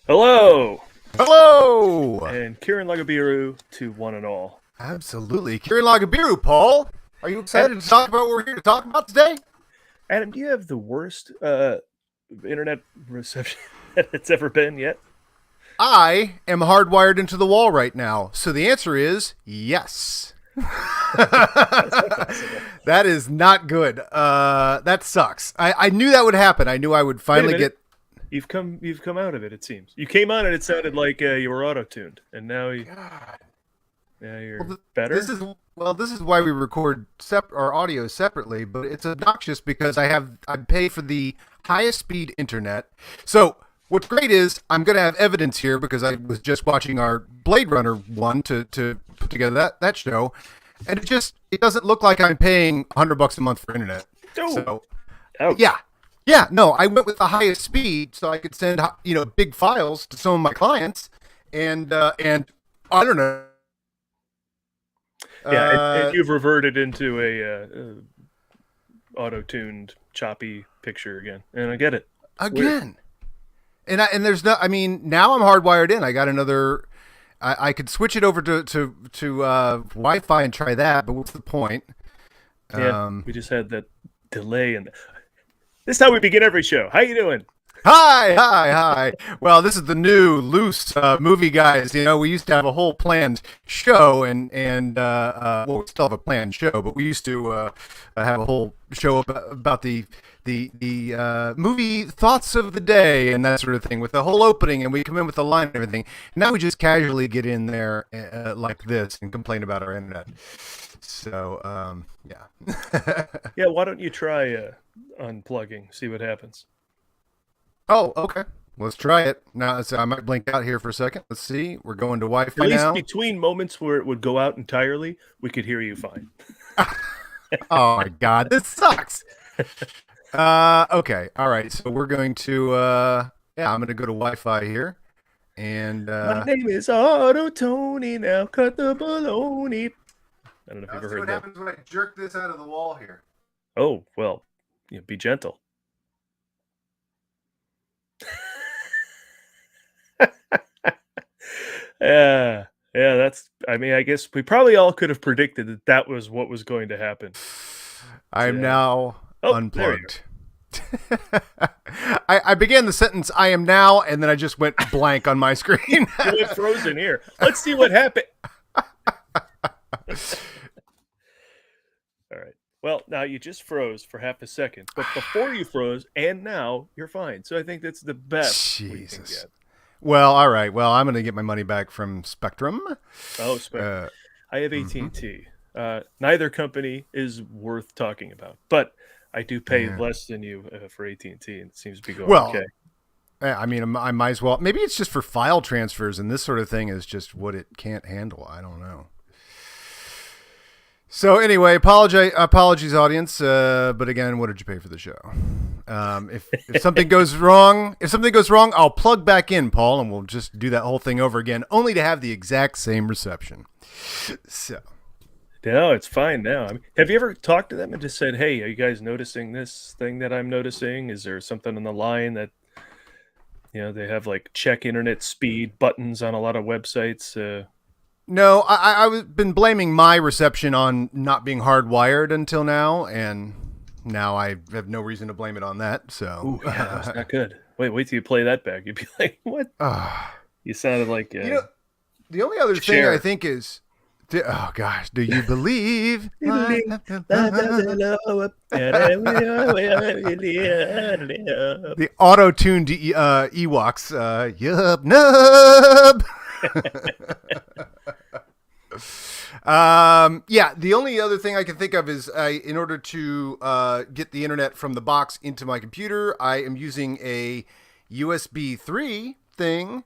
Hello, Hello! and Kieran Lagabiru to one and all. Absolutely. Kieran Lagabiru, Paul. Are you excited to talk about what we're here to talk about today? Adam, do you have the worst internet reception that it's ever been yet? I am hardwired into the wall right now, so the answer is yes. That's not possible. That is not good. That sucks. I knew that would happen. I knew I would finally get. You've come out of it. It seems you came on and it sounded like you were auto-tuned, and now you're better. This is why we record our audio separately, but it's obnoxious because I pay for the highest speed internet. So what's great is I'm going to have evidence here because I was just watching our Blade Runner one to put together that show, and it doesn't look like I'm paying $100 a month for internet. Oh. So Ouch. yeah, no, I went with the highest speed so I could send big files to some of my clients, and I don't know. And you've reverted into a auto-tuned, choppy picture again, and I get it. It's again. And there's no. I mean, now I'm hardwired in. I got another. I could switch it over to Wi-Fi and try that, but what's the point? Yeah, we just had that delay, and this is how we begin every show. How you doing? Hi. Well, this is the new loose movie guys. You know, we used to have a whole planned show, and we still have a planned show, but we used to have a whole show about the movie thoughts of the day and that sort of thing with the whole opening, and we come in with the line and everything. Now we just casually get in there like this and complain about our internet. So yeah. Yeah, why don't you try unplugging, see what happens. Oh, okay. Let's try it. Now, I might blink out here for a second. Let's see. We're going to Wi-Fi At least now. between moments where it would go out entirely, we could hear you fine. Oh my God, this sucks. Okay. All right. So we're going to, I'm going to go to Wi-Fi here. And my name is Auto Tony. Now cut the baloney. I don't know if you've ever heard that. What happens when I jerk this out of the wall here? Oh, well, be gentle. Yeah, that's. I mean, I guess we probably all could have predicted that was what was going to happen. I'm now unplugged. I began the sentence, I am now, and then I just went blank on my screen. You went frozen here. Let's see what happened. All right. Well, now you just froze for half a second, but before you froze and now you're fine. So I think that's the best Jesus. we can get. Well, all right. Well, I'm going to get my money back from Spectrum. Oh, Spectrum. I have AT&T. Neither company is worth talking about, but I do pay less than you for AT&T, and it seems to be going okay. I mean, I might as well. Maybe it's just for file transfers, and this sort of thing is just what it can't handle. I don't know. So anyway, apologies, audience. But again, what did you pay for the show? If something goes wrong, I'll plug back in, Paul, and we'll just do that whole thing over again, only to have the exact same reception. So, no, it's fine now. I mean, have you ever talked to them and just said, "Hey, are you guys noticing this thing that I'm noticing? Is there something on the line that they have like check internet speed buttons on a lot of websites?" No, I've been blaming my reception on not being hardwired until now, and now I have no reason to blame it on that. So, ooh, yeah, that's not good. Wait till you play that back. You'd be like, "What?" You sounded like the only other thing I think is, oh gosh, do you believe? The auto-tuned Ewoks. Yup, nub. The only other thing I can think of is in order to get the internet from the box into my computer, I am using a USB 3 thing.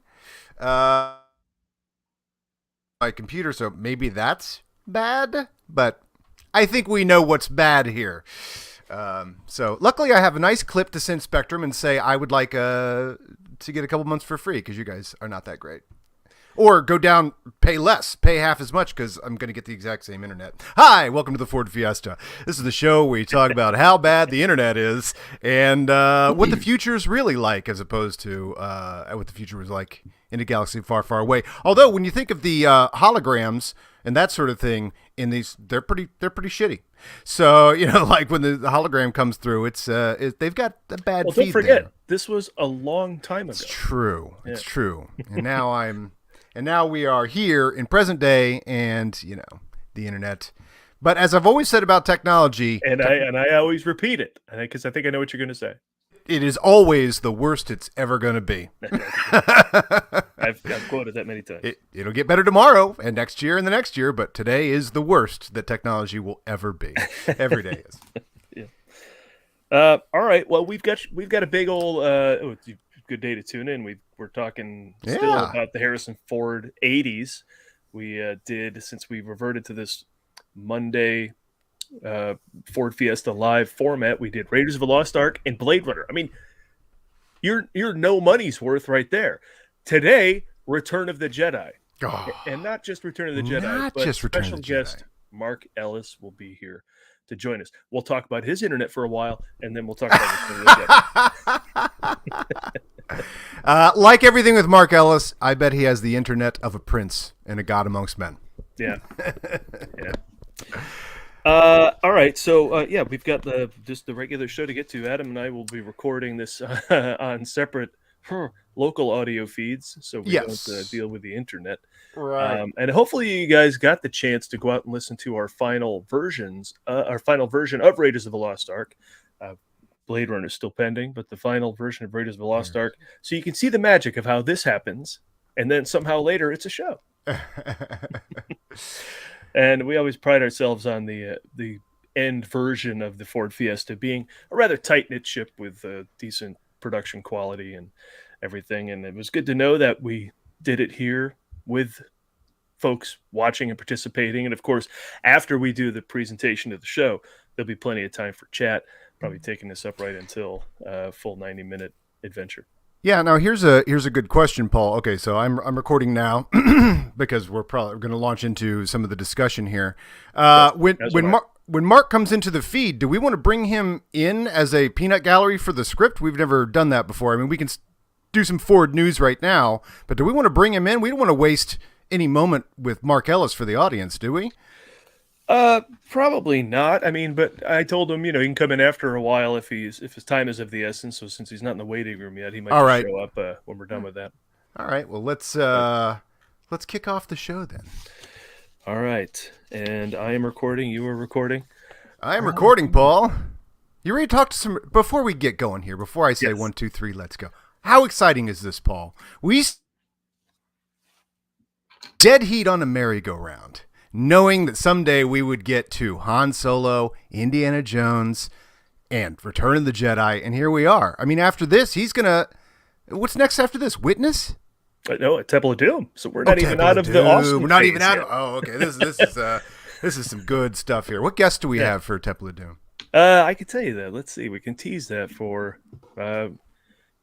My computer, so maybe that's bad, but I think we know what's bad here. So luckily I have a nice clip to send Spectrum and say I would like to get a couple months for free because you guys are not that great. Or go down, pay less, pay half as much because I'm going to get the exact same internet. Hi, welcome to the Ford Fiesta. This is the show where we talk about how bad the internet is and what the future is really like, as opposed to what the future was like in a galaxy far, far away. Although when you think of the holograms and that sort of thing in these, they're pretty shitty. So like when the hologram comes through, they've got a bad feed. Don't forget, there. This was a long time ago. It's true. Yeah. It's true. And now we are here in present day, and the internet. But as I've always said about technology, and I always repeat it because I think I know what you're going to say. It is always the worst it's ever going to be. I've quoted that many times. It'll get better tomorrow and next year and the next year, but today is the worst that technology will ever be. Every day is. Yeah. All right. Well, we've got a big old it's a good day to tune in. We're talking still about the Harrison Ford 80s. We did, since we reverted to this Monday Ford Fiesta live format, we did Raiders of the Lost Ark and Blade Runner. I mean, you're no money's worth right there. Today, Return of the Jedi. Oh, and not just Return of the Jedi, but just special guest Mark Ellis will be here to join us. We'll talk about his internet for a while, and then we'll talk about Return of the Jedi. Like everything with Mark Ellis, I bet he has the internet of a prince and a god amongst men. Yeah. Yeah. All right, so we've got just the regular show to get to. Adam and I will be recording this on separate local audio feeds, so we don't deal with the internet. Right. And hopefully you guys got the chance to go out and listen to our final version of Raiders of the Lost Ark. Blade Runner is still pending, but the final version of Raiders of the Lost Ark, so you can see the magic of how this happens, and then somehow later it's a show. And we always pride ourselves on the end version of the Ford Fiesta being a rather tight-knit ship with decent production quality and everything. And it was good to know that we did it here with folks watching and participating. And, of course, after we do the presentation of the show, there'll be plenty of time for chat, probably taking this up right until a full 90-minute adventure. Yeah, now here's a good question, Paul. Okay, so I'm recording now because we're probably going to launch into some of the discussion here. When Mark comes into the feed, do we want to bring him in as a peanut gallery for the script? We've never done that before. I mean, we can do some Ford news right now, but do we want to bring him in? We don't want to waste any moment with Mark Ellis for the audience, do we? Probably not. I mean, but I told him, he can come in after a while if his time is of the essence. So since he's not in the waiting room yet, he might show up when we're done with that. All right. Well, let's kick off the show then. All right. And I am recording. You are recording. I am recording, Paul. You ready to talk to some before we get going here? Before I say 1, 2, 3, let's go. How exciting is this, Paul? We dead heat on a merry-go-round, knowing that someday we would get to Han Solo, Indiana Jones, and Return of the Jedi, and here we are. I mean, after this, what's next after this? Witness? No, Temple of Doom. So we're not even out of the Austin. We're not even out of. Oh, okay. This is some good stuff here. What guests do we have for Temple of Doom? I can tell you that. Let's see. We can tease that for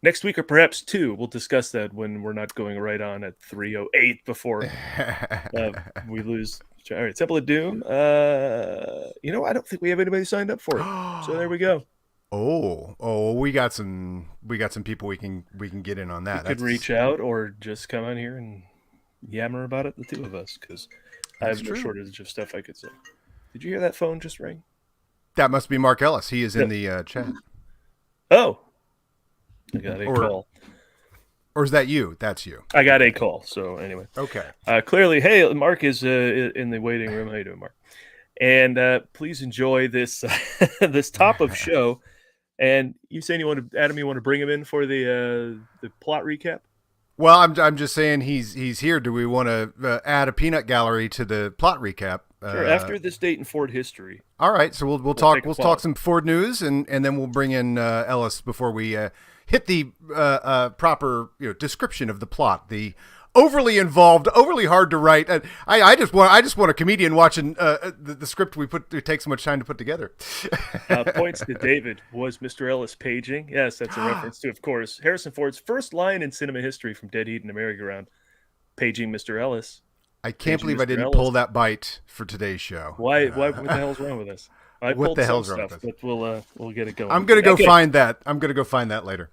next week or perhaps 2. We'll discuss that when we're not going right on at 3:08 before we lose. All right, Temple of Doom. I don't think we have anybody signed up for it. So there we go. Oh, we got some people we can get in on that. We could reach out or just come on here and yammer about it, the two of us, because I have no shortage of stuff I could say. Did you hear that phone just ring? That must be Mark Ellis. He is in the chat. Oh, I got a call. Or is that you? That's you. I got a call. So anyway. Okay. Clearly, hey, Mark is in the waiting room. How you doing, Mark? And please enjoy this this top of show. And you saying Adam, you want to bring him in for the plot recap? Well, I'm just saying he's here. Do we want to add a peanut gallery to the plot recap? Sure. After this date in Ford history. All right. So we'll talk some Ford news and then we'll bring in Ellis before we hit the proper description of the plot. The overly involved, overly hard to write. I just want a comedian watching the script it takes so much time to put together. Points to David. Was Mr. Ellis paging? Yes, that's a reference to, of course, Harrison Ford's first line in cinema history from Dead Heat and a Merry-Go-Round. paging Mr. Ellis. I can't Paging believe I Mr. didn't Ellis. pull that bite for today's show. Why? What the hell's wrong with us? I What pulled the some hell's wrong with stuff, us? but we'll get it going. I'm gonna go Okay. find that. I'm gonna go find that later.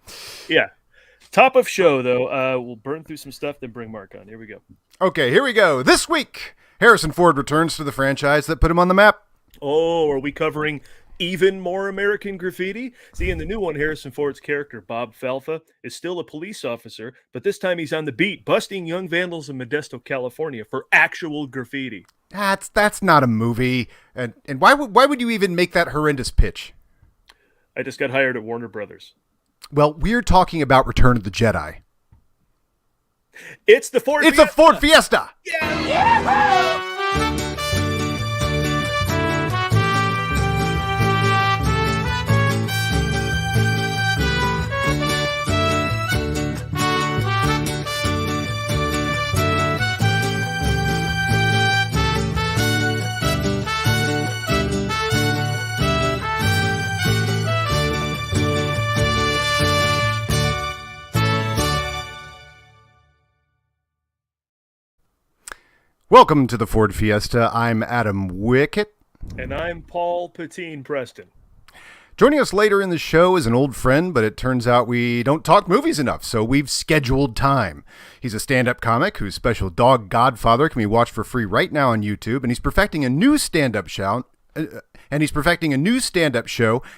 Yeah. Top of show though. We'll burn through some stuff, then bring Mark on. Here we go. Okay, here we go. This week, Harrison Ford returns to the franchise that put him on the map. Oh, are we covering even more American graffiti? See, in the new one, Harrison Ford's character, Bob Falfa, is still a police officer, but this time he's on the beat, busting young vandals in Modesto, California for actual graffiti. That's not a movie. And why would you even make that horrendous pitch? I just got hired at Warner Brothers. Well, we're talking about Return of the Jedi. It's the Ford It's Fiesta. a Ford Fiesta. Yeah. Welcome to the Ford Fiesta. I'm Adam Wickett. And I'm Paul Patine Preston. Joining us later in the show is an old friend, but it turns out we don't talk movies enough, so we've scheduled time. He's a stand-up comic whose special Dog Godfather can be watched for free right now on YouTube, and he's perfecting a new stand-up show.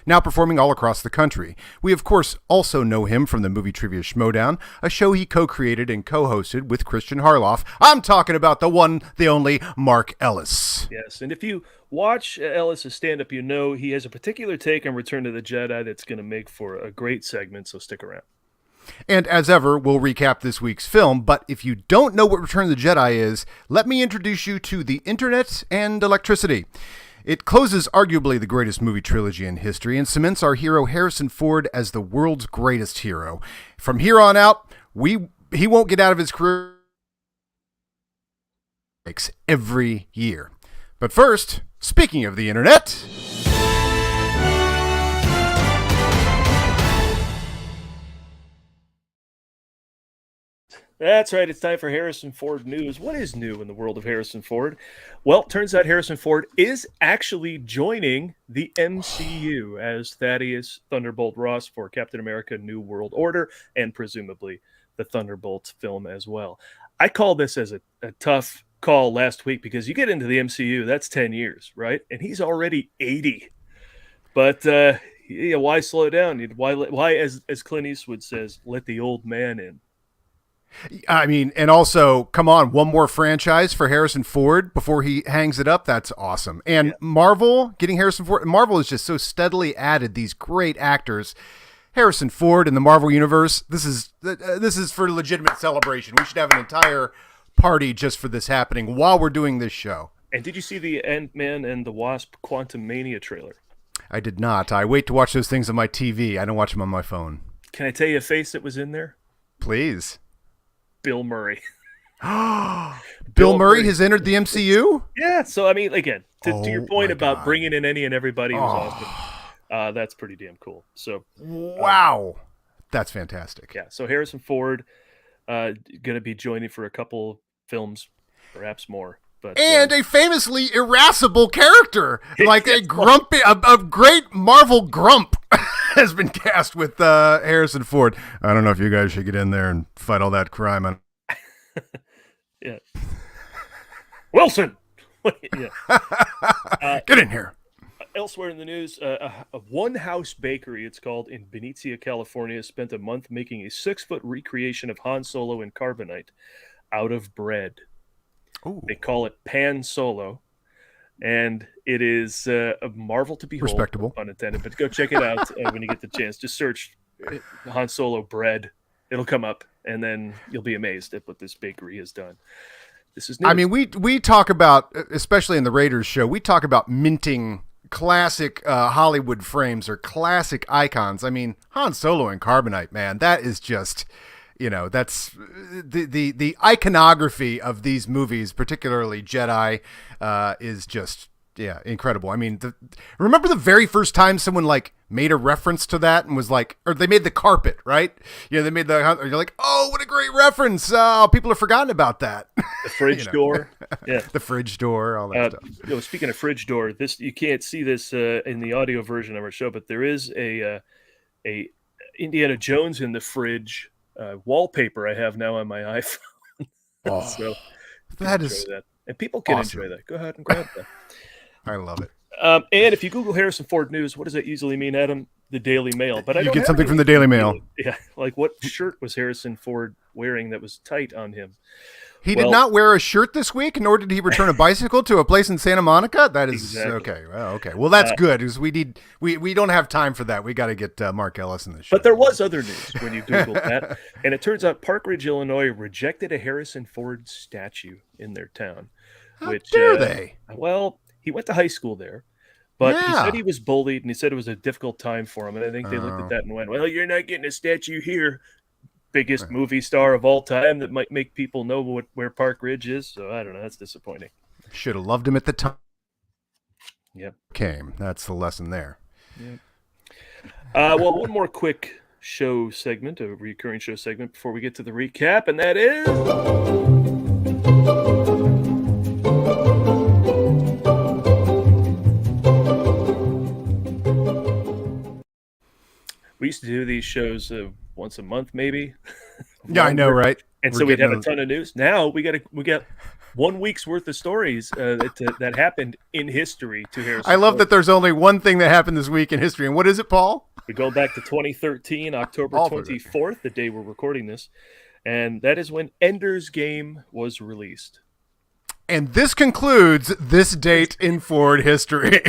Now performing all across the country. We, of course, also know him from the movie trivia Schmoedown, a show he co-created and co-hosted with Christian Harloff. I'm talking about the one, the only Mark Ellis. Yes, and if you watch Ellis' stand-up, you know he has a particular take on Return of the Jedi that's going to make for a great segment, so stick around. And as ever, we'll recap this week's film, but if you don't know what Return of the Jedi is, let me introduce you to the internet and electricity. It closes arguably the greatest movie trilogy in history and cements our hero Harrison Ford as the world's greatest hero. From here on out, he won't get out of his career every year. But first, speaking of the internet... That's right, it's time for Harrison Ford news. What is new in the world of Harrison Ford? Well, turns out Harrison Ford is actually joining the MCU as Thaddeus Thunderbolt Ross for Captain America New World Order, and presumably the Thunderbolt film as well. I called this as a tough call last week because you get into the MCU, that's 10 years, right? And he's already 80. But why slow down? Why as Clint Eastwood says, let the old man in. I mean, and also, come on, one more franchise for Harrison Ford before he hangs it up. That's awesome. And yeah. Marvel, getting Harrison Ford, Marvel has just so steadily added these great actors. Harrison Ford in the Marvel Universe, this is for legitimate celebration. We should have an entire party just for this happening while we're doing this show. And did you see the Ant-Man and the Wasp Quantumania trailer? I did not. I wait to watch those things on my TV. I don't watch them on my phone. Can I tell you a face that was in there? Please. Bill Murray. Bill Murray has entered the MCU? Yeah, so I mean, again, to your point about bringing in any and everybody who's awesome, that's pretty damn cool. So, wow, that's fantastic. Yeah, so Harrison Ford going to be joining for a couple films, perhaps more. But, and a famously irascible character, like a grumpy, a great Marvel grump has been cast with Harrison Ford. I don't know if you guys should get in there and fight all that crime. Yeah. Wilson! Yeah. Get in here. Elsewhere in the news, a One House Bakery, it's called, in Benicia, California, spent a month making a 6-foot recreation of Han Solo in carbonite out of bread. Ooh. They call it Pan Solo, and it is a marvel to behold. Respectable. Pun intended, but go check it out when you get the chance. Just search Han Solo bread. It'll come up, and then you'll be amazed at what this bakery has done. This is new. I mean, we talk about, especially in the Raiders show, we talk about minting classic Hollywood frames or classic icons. I mean, Han Solo and carbonite, man, that is just... that's the iconography of these movies, particularly Jedi, is just, Yeah, incredible. I mean, remember the very first time someone like made a reference to that and was like, or they made the carpet, right? Yeah, they made you're like, oh, what a great reference. People have forgotten about that. The fridge door. Yeah. The fridge door, all that stuff. Speaking of fridge door, you can't see this in the audio version of our show, but there is a Indiana Jones in the fridge wallpaper I have now on my iPhone. Oh, so that is that. And people can awesome. enjoy that. Go ahead and grab that. I love it. And if you Google Harrison Ford news, what does that usually mean, Adam? The Daily Mail. But you get something from the Daily Mail. Yeah, like what shirt was Harrison Ford wearing that was tight on him? He did not wear a shirt this week, nor did he return a bicycle to a place in Santa Monica. That is exactly. Okay. Well, okay. Well, that's good because we don't have time for that. We got to get Mark Ellis in the show. But there was other news when you Googled that, and it turns out Park Ridge, Illinois, rejected a Harrison Ford statue in their town. How dare they? Well, he went to high school there, but he said he was bullied, and he said it was a difficult time for him. And I think they looked at that and went, "Well, you're not getting a statue here." Biggest movie star of all time that might make people know where Park Ridge is. So I don't know. That's disappointing. Should have loved him at the time. Yep. Came. That's the lesson there. Yep. Well, one more quick show segment, a recurring show segment before we get to the recap, and that is... We used to do these shows once a month, maybe. Yeah, I know, right? And so we'd have a ton of news. Now we got 1 week's worth of stories that happened in history to Harrison. I love that there's only one thing that happened this week in history, and what is it, Paul? We go back to 2013, October 24th, the day we're recording this, and that is when Ender's Game was released. And this concludes this date in Ford history.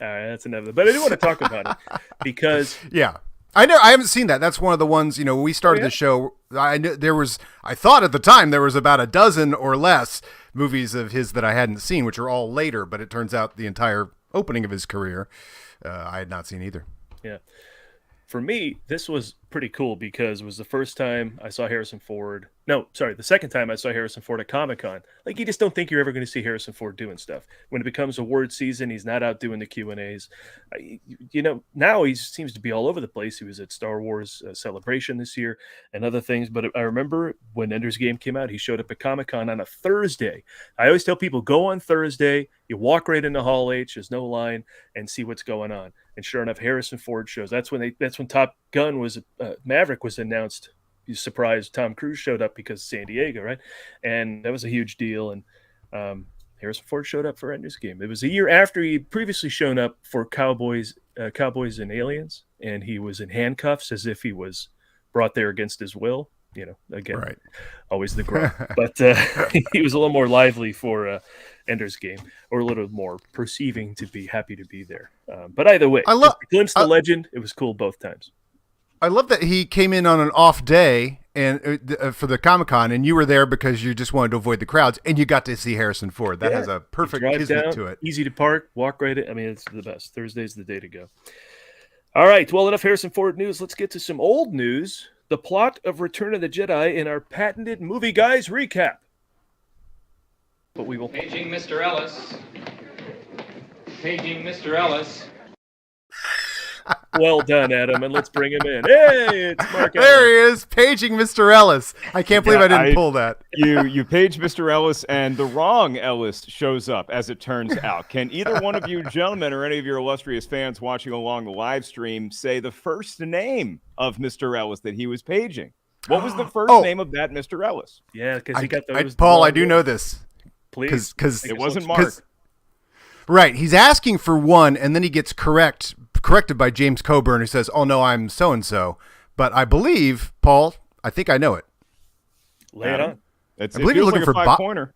That's another, but I do want to talk about it because I haven't seen that. That's one of the ones, when we started the show, I thought at the time there was about a dozen or less movies of his that I hadn't seen, which are all later, but it turns out the entire opening of his career, I had not seen either. Yeah. For me, this was pretty cool because it was the first time I saw Harrison Ford. No, sorry, the second time I saw Harrison Ford at Comic-Con. Like, you just don't think you're ever going to see Harrison Ford doing stuff. When it becomes award season, he's not out doing the Q&As. Now he seems to be all over the place. He was at Star Wars Celebration this year and other things. But I remember when Ender's Game came out, he showed up at Comic-Con on a Thursday. I always tell people, go on Thursday. You walk right into Hall H. There's no line and see what's going on. And sure enough, Harrison Ford shows. That's when Top Gun was Maverick was announced. You surprised Tom Cruise showed up because of San Diego, right? And that was a huge deal. And Harrison Ford showed up for Ender's Game. It was a year after he'd previously shown up for Cowboys and Aliens, and he was in handcuffs as if he was brought there against his will. Again, right. Always the grunt. But he was a little more lively for Ender's Game, or a little more perceiving to be happy to be there. But either way, I glimpsed the legend. It was cool both times. I love that he came in on an off day and for the Comic-Con, and you were there because you just wanted to avoid the crowds, and you got to see Harrison Ford. That has a perfect kismet to it. Easy to park, walk right in. I mean, it's the best. Thursday's the day to go. All right, well, enough Harrison Ford news. Let's get to some old news. The plot of Return of the Jedi in our patented Movie Guys recap. But we will... Paging Mr. Ellis. Paging Mr. Ellis. Well done, Adam, and let's bring him in. Hey, it's Mark Ellis. There he is, paging Mr. Ellis. I can't believe I didn't pull that. You page Mr. Ellis, and the wrong Ellis shows up, as it turns out. Can either one of you gentlemen or any of your illustrious fans watching along the live stream say the first name of Mr. Ellis that he was paging? What was the first name of that Mr. Ellis? Yeah, because he got those. Paul, I do know this. Please, because it wasn't Mark. Right, he's asking for one, and then he gets corrected by James Coburn, who says, "Oh no, I'm so and so." But I believe, Paul, I think I know it. Lay it on. I believe he's looking for Bob Pointer.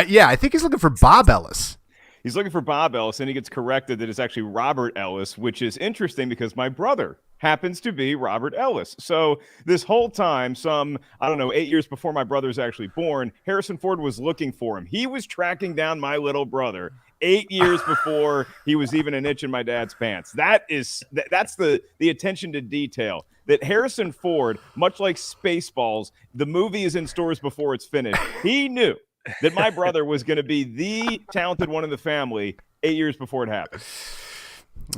Yeah, I think he's looking for Bob Ellis. He's looking for Bob Ellis, and he gets corrected that it's actually Robert Ellis, which is interesting because my brother happens to be Robert Ellis. So this whole time, 8 years before my brother's actually born, Harrison Ford was looking for him. He was tracking down my little brother 8 years before he was even an itch in my dad's pants. That's the attention to detail that Harrison Ford, much like Spaceballs, the movie is in stores before it's finished. He knew that my brother was going to be the talented one in the family 8 years before it happened.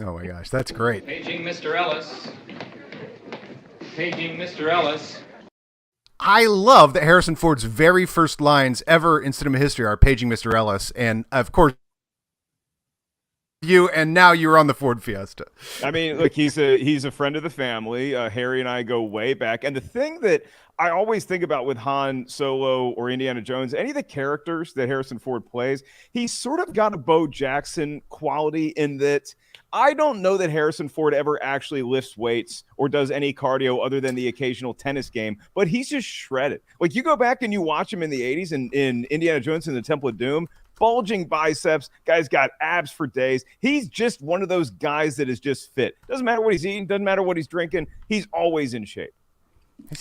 Oh my gosh, that's great. Paging Mr. Ellis. Paging Mr. Ellis. I love that Harrison Ford's very first lines ever in cinema history are paging Mr. Ellis, and of course you, and now you're on the Ford Fiesta. I mean, look, he's a friend of the family. Harry and I go way back, and the thing that I always think about with Han Solo or Indiana Jones, any of the characters that Harrison Ford plays, he's sort of got a Bo Jackson quality in that I don't know that Harrison Ford ever actually lifts weights or does any cardio other than the occasional tennis game, but he's just shredded. Like, you go back and you watch him in the 80s in Indiana Jones and the Temple of Doom, bulging biceps, guy's got abs for days. He's just one of those guys that is just fit. Doesn't matter what he's eating, doesn't matter what he's drinking, he's always in shape.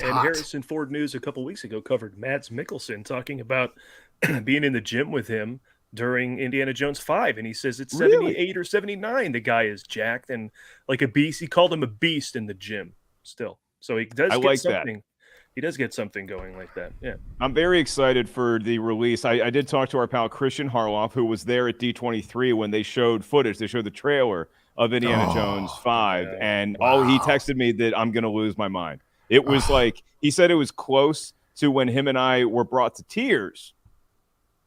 And Harrison Ford News a couple weeks ago covered Mads Mikkelsen talking about being in the gym with him during Indiana Jones 5, and he says it's 78 or 79. The guy is jacked and like a beast. He called him a beast in the gym still. So he does get something. That. He does get something going like that. Yeah. I'm very excited for the release. I did talk to our pal Christian Harloff, who was there at D23 when they showed footage. They showed the trailer of Indiana Jones 5, and he texted me that I'm going to lose my mind. It was like, he said it was close to when him and I were brought to tears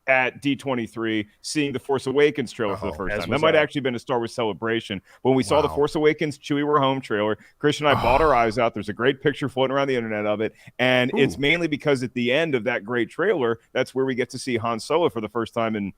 at D23 seeing the Force Awakens trailer for the first time. That might have actually been a Star Wars Celebration. When we saw the Force Awakens Chewie We're Home trailer, Christian and I bawled our eyes out. There's a great picture floating around the internet of it, and it's mainly because at the end of that great trailer, that's where we get to see Han Solo for the first time in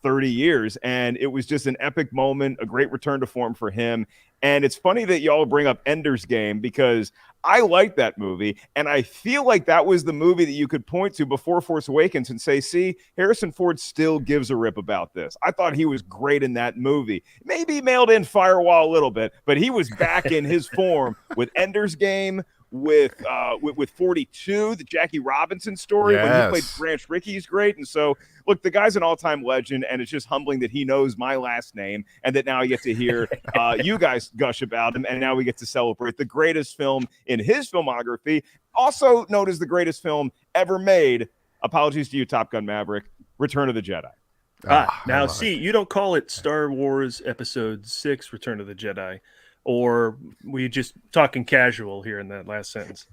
30 years, and it was just an epic moment, a great return to form for him. And it's funny that y'all bring up Ender's Game, because I like that movie, and I feel like that was the movie that you could point to before Force Awakens and say, see, Harrison Ford still gives a rip about this. I thought he was great in that movie. Maybe he mailed in Firewall a little bit, but he was back in his form with Ender's Game, with 42, the Jackie Robinson story, when he played Branch Rickey is great. And so, look, the guy's an all-time legend, and it's just humbling that he knows my last name and that now I get to hear you guys gush about him, and now we get to celebrate the greatest film in his filmography, also known as the greatest film ever made. Apologies to you, Top Gun Maverick, Return of the Jedi. Now, see, you don't call it Star Wars Episode 6, Return of the Jedi, or were you just talking casual here in that last sentence?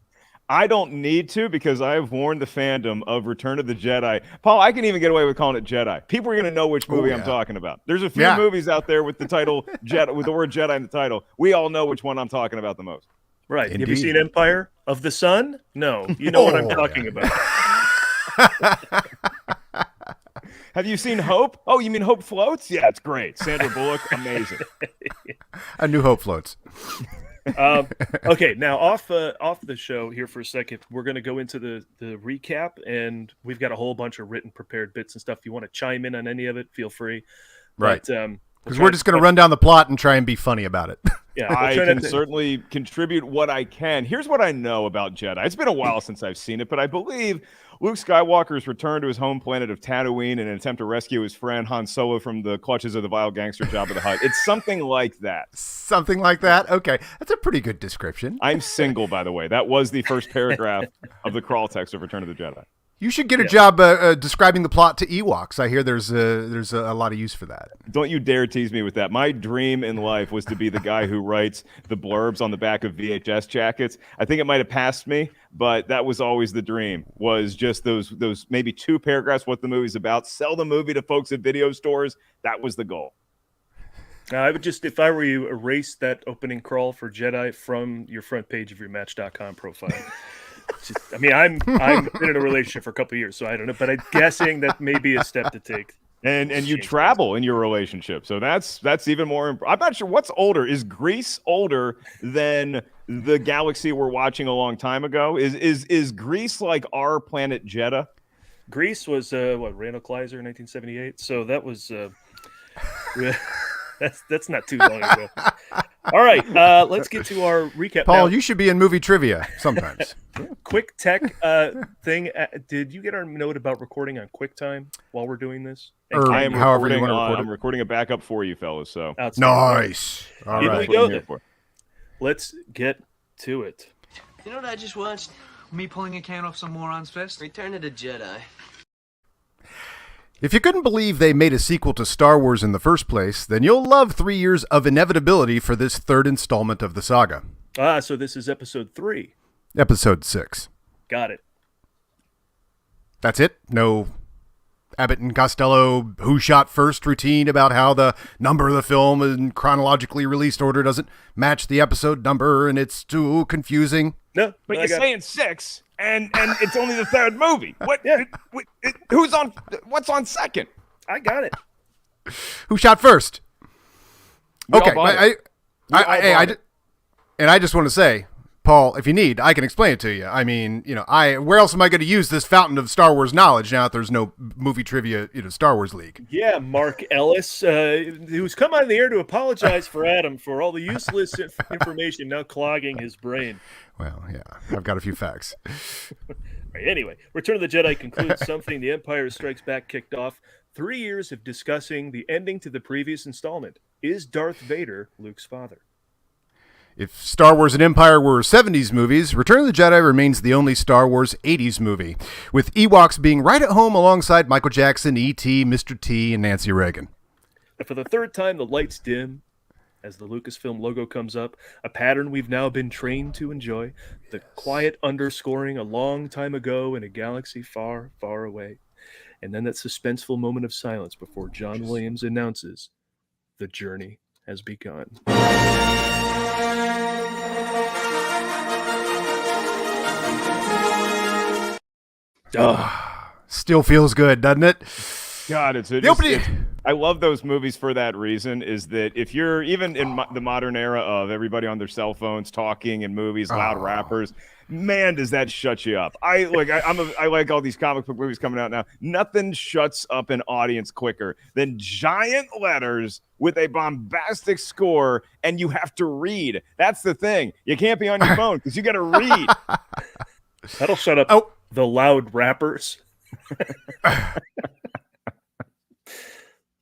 I don't need to, because I have warned the fandom of Return of the Jedi. Paul, I can even get away with calling it Jedi. People are going to know which movie I'm talking about. There's a few movies out there with the title Jedi, with the word Jedi in the title. We all know which one I'm talking about the most. Right. Indeed. Have you seen Empire of the Sun? No. You know what I'm talking about. Have you seen Hope? Oh, you mean Hope Floats? Yeah, it's great. Sandra Bullock, amazing. A New Hope floats. Okay, now off the show here for a second, we're going to go into the recap, and we've got a whole bunch of written, prepared bits and stuff. If you want to chime in on any of it, feel free. Right. Because we're just going to run down the plot and try and be funny about it. Yeah, I can certainly contribute what I can. Here's what I know about Jedi. It's been a while since I've seen it, but I believe Luke Skywalker's return to his home planet of Tatooine in an attempt to rescue his friend Han Solo from the clutches of the vile gangster Jabba the Hutt. It's something like that. Something like that? Okay. That's a pretty good description. I'm single, by the way. That was the first paragraph of the crawl text of Return of the Jedi. You should get a job describing the plot to Ewoks. I hear there's a lot of use for that. Don't you dare tease me with that. My dream in life was to be the guy who writes the blurbs on the back of VHS jackets. I think it might have passed me, but that was always the dream, was just those maybe 2 paragraphs what the movie's about, sell the movie to folks at video stores. That was the goal. I would just, if I were you, erase that opening crawl for Jedi from your front page of your Match.com profile. I mean, I'm been in a relationship for a couple of years, so I don't know, but I'm guessing that may be a step to take. And you travel in your relationship, so that's even more. I'm not sure what's older. Is Greece older than the galaxy we're watching a long time ago? Is Greece like our planet Jeddah? Greece was Randall Kleiser in 1978, so that was. That's not too long ago. All right, let's get to our recap. Paul, now. you should be in movie trivia sometimes. Quick tech thing. Did you get our note about recording on QuickTime while we're doing this? Or I am however you recording, want to record it. I'm recording a backup for you, fellas. So Nice. All Here right. we go Here then. for it. Let's get to it. You know what I just watched? Me pulling a can off some moron's fist? Return of the Jedi. If you couldn't believe they made a sequel to Star Wars in the first place, then you'll love 3 years of inevitability for this third installment of the saga. So this is episode 3. Episode 6. Got it. That's it? No Abbott and Costello who shot first routine about how the number of the film in chronologically released order doesn't match the episode number and it's too confusing. No, But I you're got- saying 6, and it's only the third movie. What? Yeah. Who's on? What's on second? I got it. Who shot first? We all Okay, bought I it. We all bought it. and I just want to say, Paul, if you need, I can explain it to you. I mean, where else am I going to use this fountain of Star Wars knowledge now that there's no movie trivia, Star Wars League? Yeah, Mark Ellis, who's come on the air to apologize for Adam for all the useless information now clogging his brain. Well, yeah, I've got a few facts. Right, anyway, Return of the Jedi concludes something The Empire Strikes Back kicked off. 3 years of discussing the ending to the previous installment. Is Darth Vader Luke's father? If Star Wars and Empire were 70s movies, Return of the Jedi remains the only Star Wars 80s movie, with Ewoks being right at home alongside Michael Jackson, E.T., Mr. T, and Nancy Reagan. And for the third time, the lights dim as the Lucasfilm logo comes up, a pattern we've now been trained to enjoy, the quiet underscoring a long time ago in a galaxy far, far away. And then that suspenseful moment of silence before John Williams announces, the journey has begun. Still feels good, doesn't it? God, it's The opening. I love those movies for that reason. Is that if you're even in the modern era of everybody on their cell phones talking in movies, loud rappers, man, does that shut you up? I like all these comic book movies coming out now. Nothing shuts up an audience quicker than giant letters with a bombastic score, and you have to read. That's the thing. You can't be on your phone because you got to read. That'll shut up the loud rappers.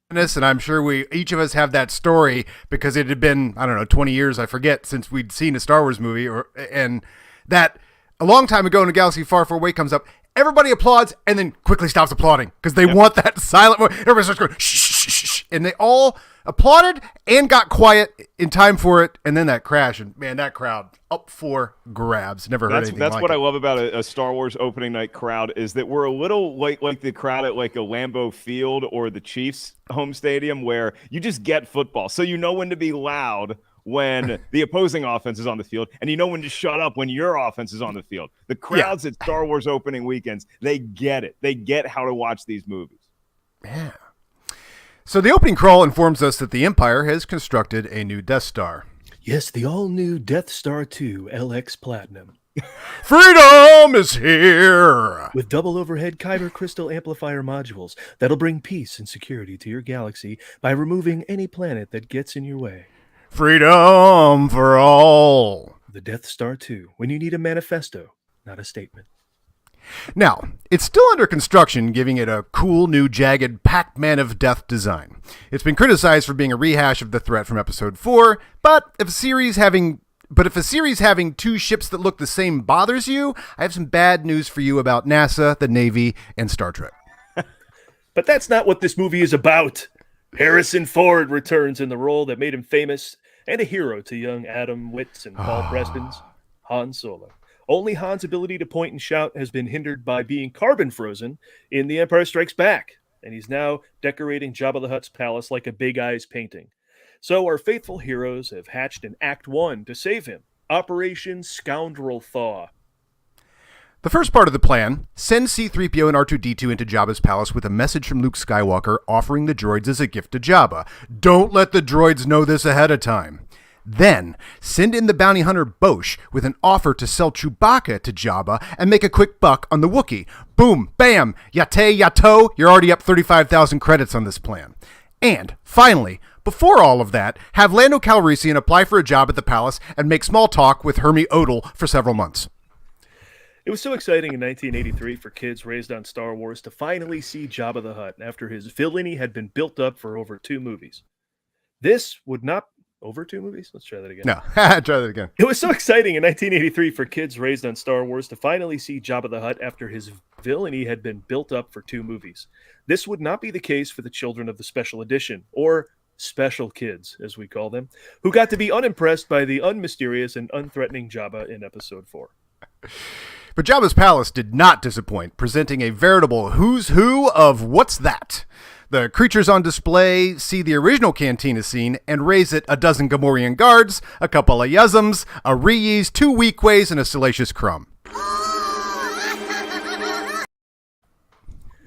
And I'm sure each of us have that story because it had been, 20 years, I forget, since we'd seen a Star Wars movie, and that a long time ago in a galaxy far, far away comes up, everybody applauds and then quickly stops applauding because they want that silent moment. Everybody starts going, shh, shh, shh, shh, and they all applauded and got quiet in time for it, and then that crash, and man, that crowd up for grabs. Never heard anything That's like what it. I love about a Star Wars opening night crowd is that we're a little like the crowd at like a Lambeau Field or the Chiefs home stadium where you just get football. So you know when to be loud when the opposing offense is on the field, and you know when to shut up when your offense is on the field. The crowds at Star Wars opening weekends, they get it. They get how to watch these movies. Yeah. So the opening crawl informs us that the Empire has constructed a new Death Star. Yes, the all-new Death Star 2 LX Platinum. Freedom is here! With double overhead Kyber crystal amplifier modules that'll bring peace and security to your galaxy by removing any planet that gets in your way. Freedom for all. The Death Star 2, when you need a manifesto, not a statement. Now, it's still under construction, giving it a cool new jagged Pac-Man of Death design. It's been criticized for being a rehash of the threat from Episode 4, but if a series having two ships that look the same bothers you, I have some bad news for you about NASA, the Navy, and Star Trek. But that's not what this movie is about. Harrison Ford returns in the role that made him famous and a hero to young Adam Witts and Paul Preston's Han Solo. Only Han's ability to point and shout has been hindered by being carbon frozen in The Empire Strikes Back, and he's now decorating Jabba the Hutt's palace like a Big Eyes painting. So our faithful heroes have hatched an Act 1 to save him, Operation Scoundrel Thaw. The first part of the plan, send C-3PO and R2-D2 into Jabba's palace with a message from Luke Skywalker offering the droids as a gift to Jabba. Don't let the droids know this ahead of time. Then, send in the bounty hunter Bosch with an offer to sell Chewbacca to Jabba and make a quick buck on the Wookiee. Boom, bam, yate, yato, you're already up 35,000 credits on this plan. And, finally, before all of that, have Lando Calrissian apply for a job at the palace and make small talk with Hermie Odell for several months. It was so exciting in 1983 for kids raised on Star Wars to finally see Jabba the Hutt after his villainy had been built up for over 2 movies. This would not... Over 2 movies? Let's try that again. No, try that again. It was so exciting in 1983 for kids raised on Star Wars to finally see Jabba the Hutt after his villainy had been built up for 2 movies. This would not be the case for the children of the Special Edition, or special kids, as we call them, who got to be unimpressed by the unmysterious and unthreatening Jabba in Episode 4. But Jabba's palace did not disappoint, presenting a veritable who's who of what's that. The creatures on display see the original cantina scene and raise it a dozen Gamorrean guards, a couple of Yuzums, a Rees, 2 Weekways, and a Salacious Crumb.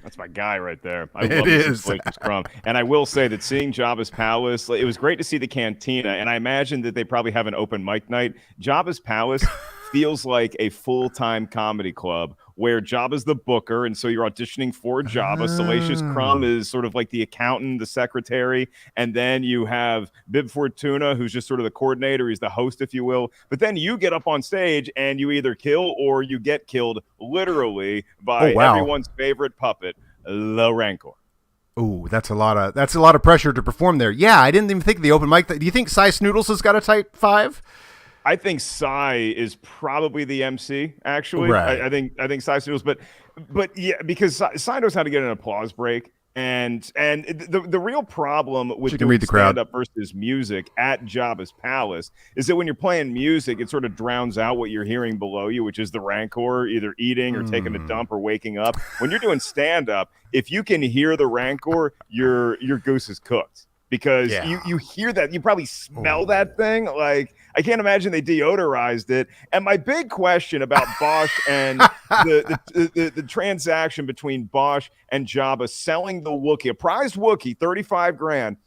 That's my guy right there. I love this Salacious Crumb. And I will say that seeing Jabba's palace, it was great to see the cantina, and I imagine that they probably have an open mic night. Jabba's palace feels like a full-time comedy club where Jabba's the booker, and so you're auditioning for Jabba. Salacious Crumb is sort of like the accountant, the secretary, and then you have Bib Fortuna, who's just sort of the coordinator. He's the host, if you will. But then you get up on stage, and you either kill or you get killed literally by everyone's favorite puppet, the Rancor. Ooh, that's a lot of pressure to perform there. Yeah, I didn't even think of the open mic. Do you think Cy Snoodles has got a tight 5? I think Cy is probably the MC. Actually, right. I think Cy Snoodles, but yeah, because Cy knows how to get an applause break, and the real problem with doing stand-up versus music at Jabba's palace is that when you're playing music, it sort of drowns out what you're hearing below you, which is the Rancor either eating or taking a dump or waking up. When you're doing stand-up, if you can hear the Rancor, your goose is cooked. Because you hear that, you probably smell that thing. Like, I can't imagine they deodorized it. And my big question about Bosch and the transaction between Bosch and Jabba selling the Wookiee, a prized Wookiee, $35,000.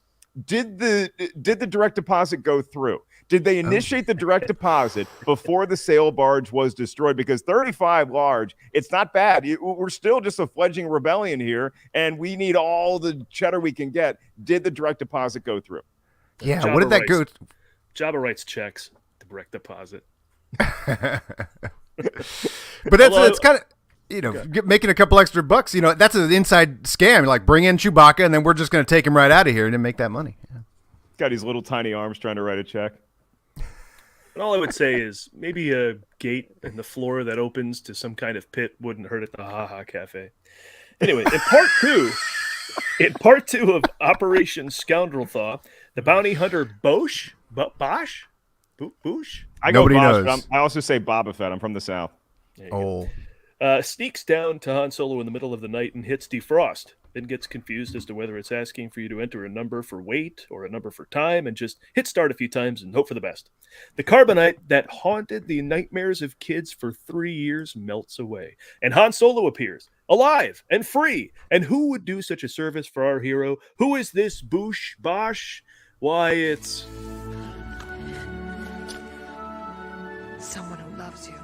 Did the direct deposit go through? Did they initiate the direct deposit before the sail barge was destroyed? Because 35 large, it's not bad. We're still just a fledgling rebellion here, and we need all the cheddar we can get. Did the direct deposit go through? Yeah, Jabba what did that go? Jabba writes checks, direct deposit. But it's kind of, making a couple extra bucks, that's an inside scam. Like, bring in Chewbacca, and then we're just going to take him right out of here and then make that money. Yeah. Got his little tiny arms trying to write a check. And all I would say is maybe a gate in the floor that opens to some kind of pit wouldn't hurt at the Ha Ha Cafe. Anyway, in part two of Operation Scoundrel Thaw, the bounty hunter Bosch? I go Nobody Bosch, knows. But I also say Boba Fett. I'm from the South. Sneaks down to Han Solo in the middle of the night and hits defrost. Then gets confused as to whether it's asking for you to enter a number for weight or a number for time, and just hit start a few times and hope for the best. The carbonite that haunted the nightmares of kids for 3 years melts away, and Han Solo appears, alive and free. And who would do such a service for our hero? Who is this Bosch? Why, it's... someone who loves you.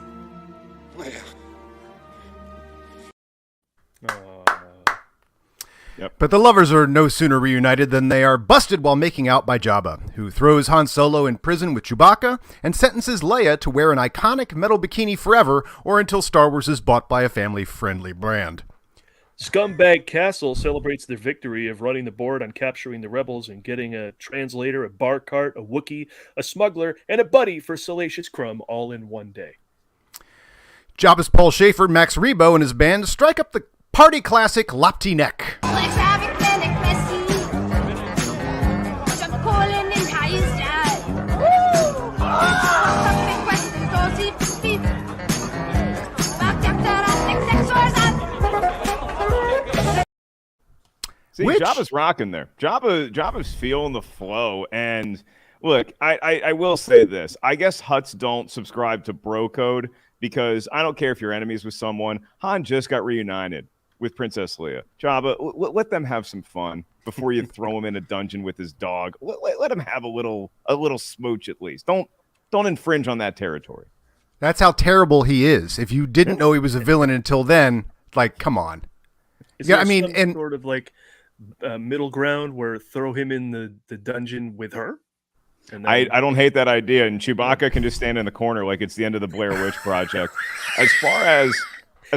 Yep. But the lovers are no sooner reunited than they are busted while making out by Jabba, who throws Han Solo in prison with Chewbacca and sentences Leia to wear an iconic metal bikini forever or until Star Wars is bought by a family-friendly brand. Scumbag Castle celebrates their victory of running the board on capturing the rebels and getting a translator, a bar cart, a Wookiee, a smuggler, and a buddy for Salacious Crumb all in one day. Jabba's Paul Schaefer, Max Rebo, and his band strike up the party classic Lapti Neck. See, Jabba's rocking there. Jabba's feeling the flow. And look, I will say this. I guess Hutts don't subscribe to bro code because I don't care if you're enemies with someone. Han just got reunited with Princess Leia. Jabba, let them have some fun before you throw him in a dungeon with his dog. Let him have a little smooch at least. Don't infringe on that territory. That's how terrible he is. If you didn't know he was a villain until then, like, come on. Is there some sort of like middle ground where throw him in the dungeon with her? And I then, don't hate that idea, and Chewbacca can just stand in the corner like it's the end of the Blair Witch Project. As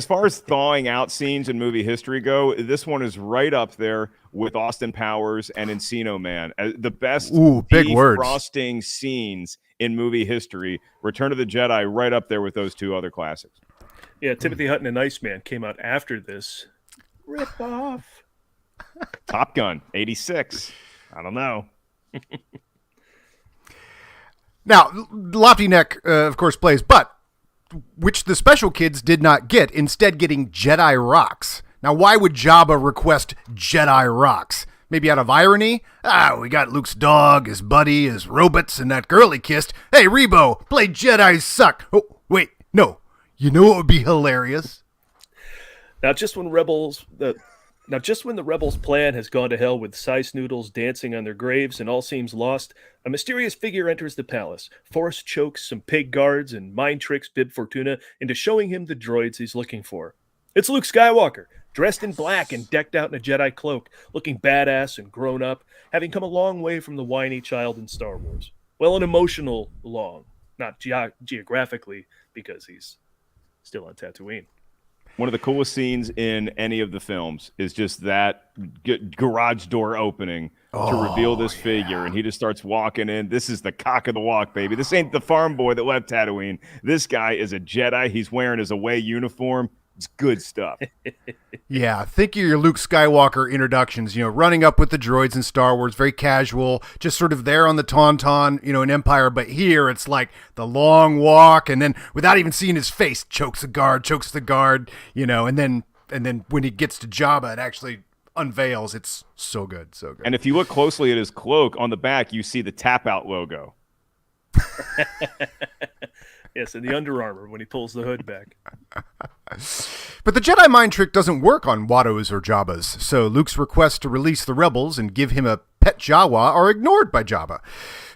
far as thawing out scenes in movie history go, this one is right up there with Austin Powers and Encino Man. The best big words. defrosting scenes in movie history. Return of the Jedi right up there with those two other classics. yeah, Timothy Hutton and Iceman came out after this. Rip off. Top Gun, 86. I don't know. Now, Lofty Neck, of course, plays, but which the special kids did not get, instead getting Jedi rocks. Now, why would Jabba request Jedi rocks? Maybe out of irony? We got Luke's dog, his buddy, his robots, and that girl he kissed. Hey, Rebo, play Jedi suck. Oh, wait, no. You know what would be hilarious? Now, just when the rebels' plan has gone to hell with Sice Noodles dancing on their graves and all seems lost, a mysterious figure enters the palace, force chokes some pig guards, and mind tricks Bib Fortuna into showing him the droids he's looking for. It's Luke Skywalker, dressed in black and decked out in a Jedi cloak, looking badass and grown up, having come a long way from the whiny child in Star Wars. Well, an emotional long, not geographically, because he's still on Tatooine. One of the coolest scenes in any of the films is just that garage door opening to reveal this figure, and he just starts walking in. This is the cock of the walk, baby. This ain't the farm boy that left Tatooine. This guy is a Jedi. He's wearing his away uniform. It's good stuff. Yeah, think of your Luke Skywalker introductions, running up with the droids in Star Wars, very casual, just sort of there on the Tauntaun, in Empire. But here it's like the long walk, and then without even seeing his face, chokes the guard, and then when he gets to Jabba, it actually unveils. It's so good, so good. And if you look closely at his cloak, on the back, you see the Tap Out logo. Yes, and the Under Armour when he pulls the hood back. But the Jedi mind trick doesn't work on Watto's or Jabba's, so Luke's requests to release the rebels and give him a pet Jawa are ignored by Jabba,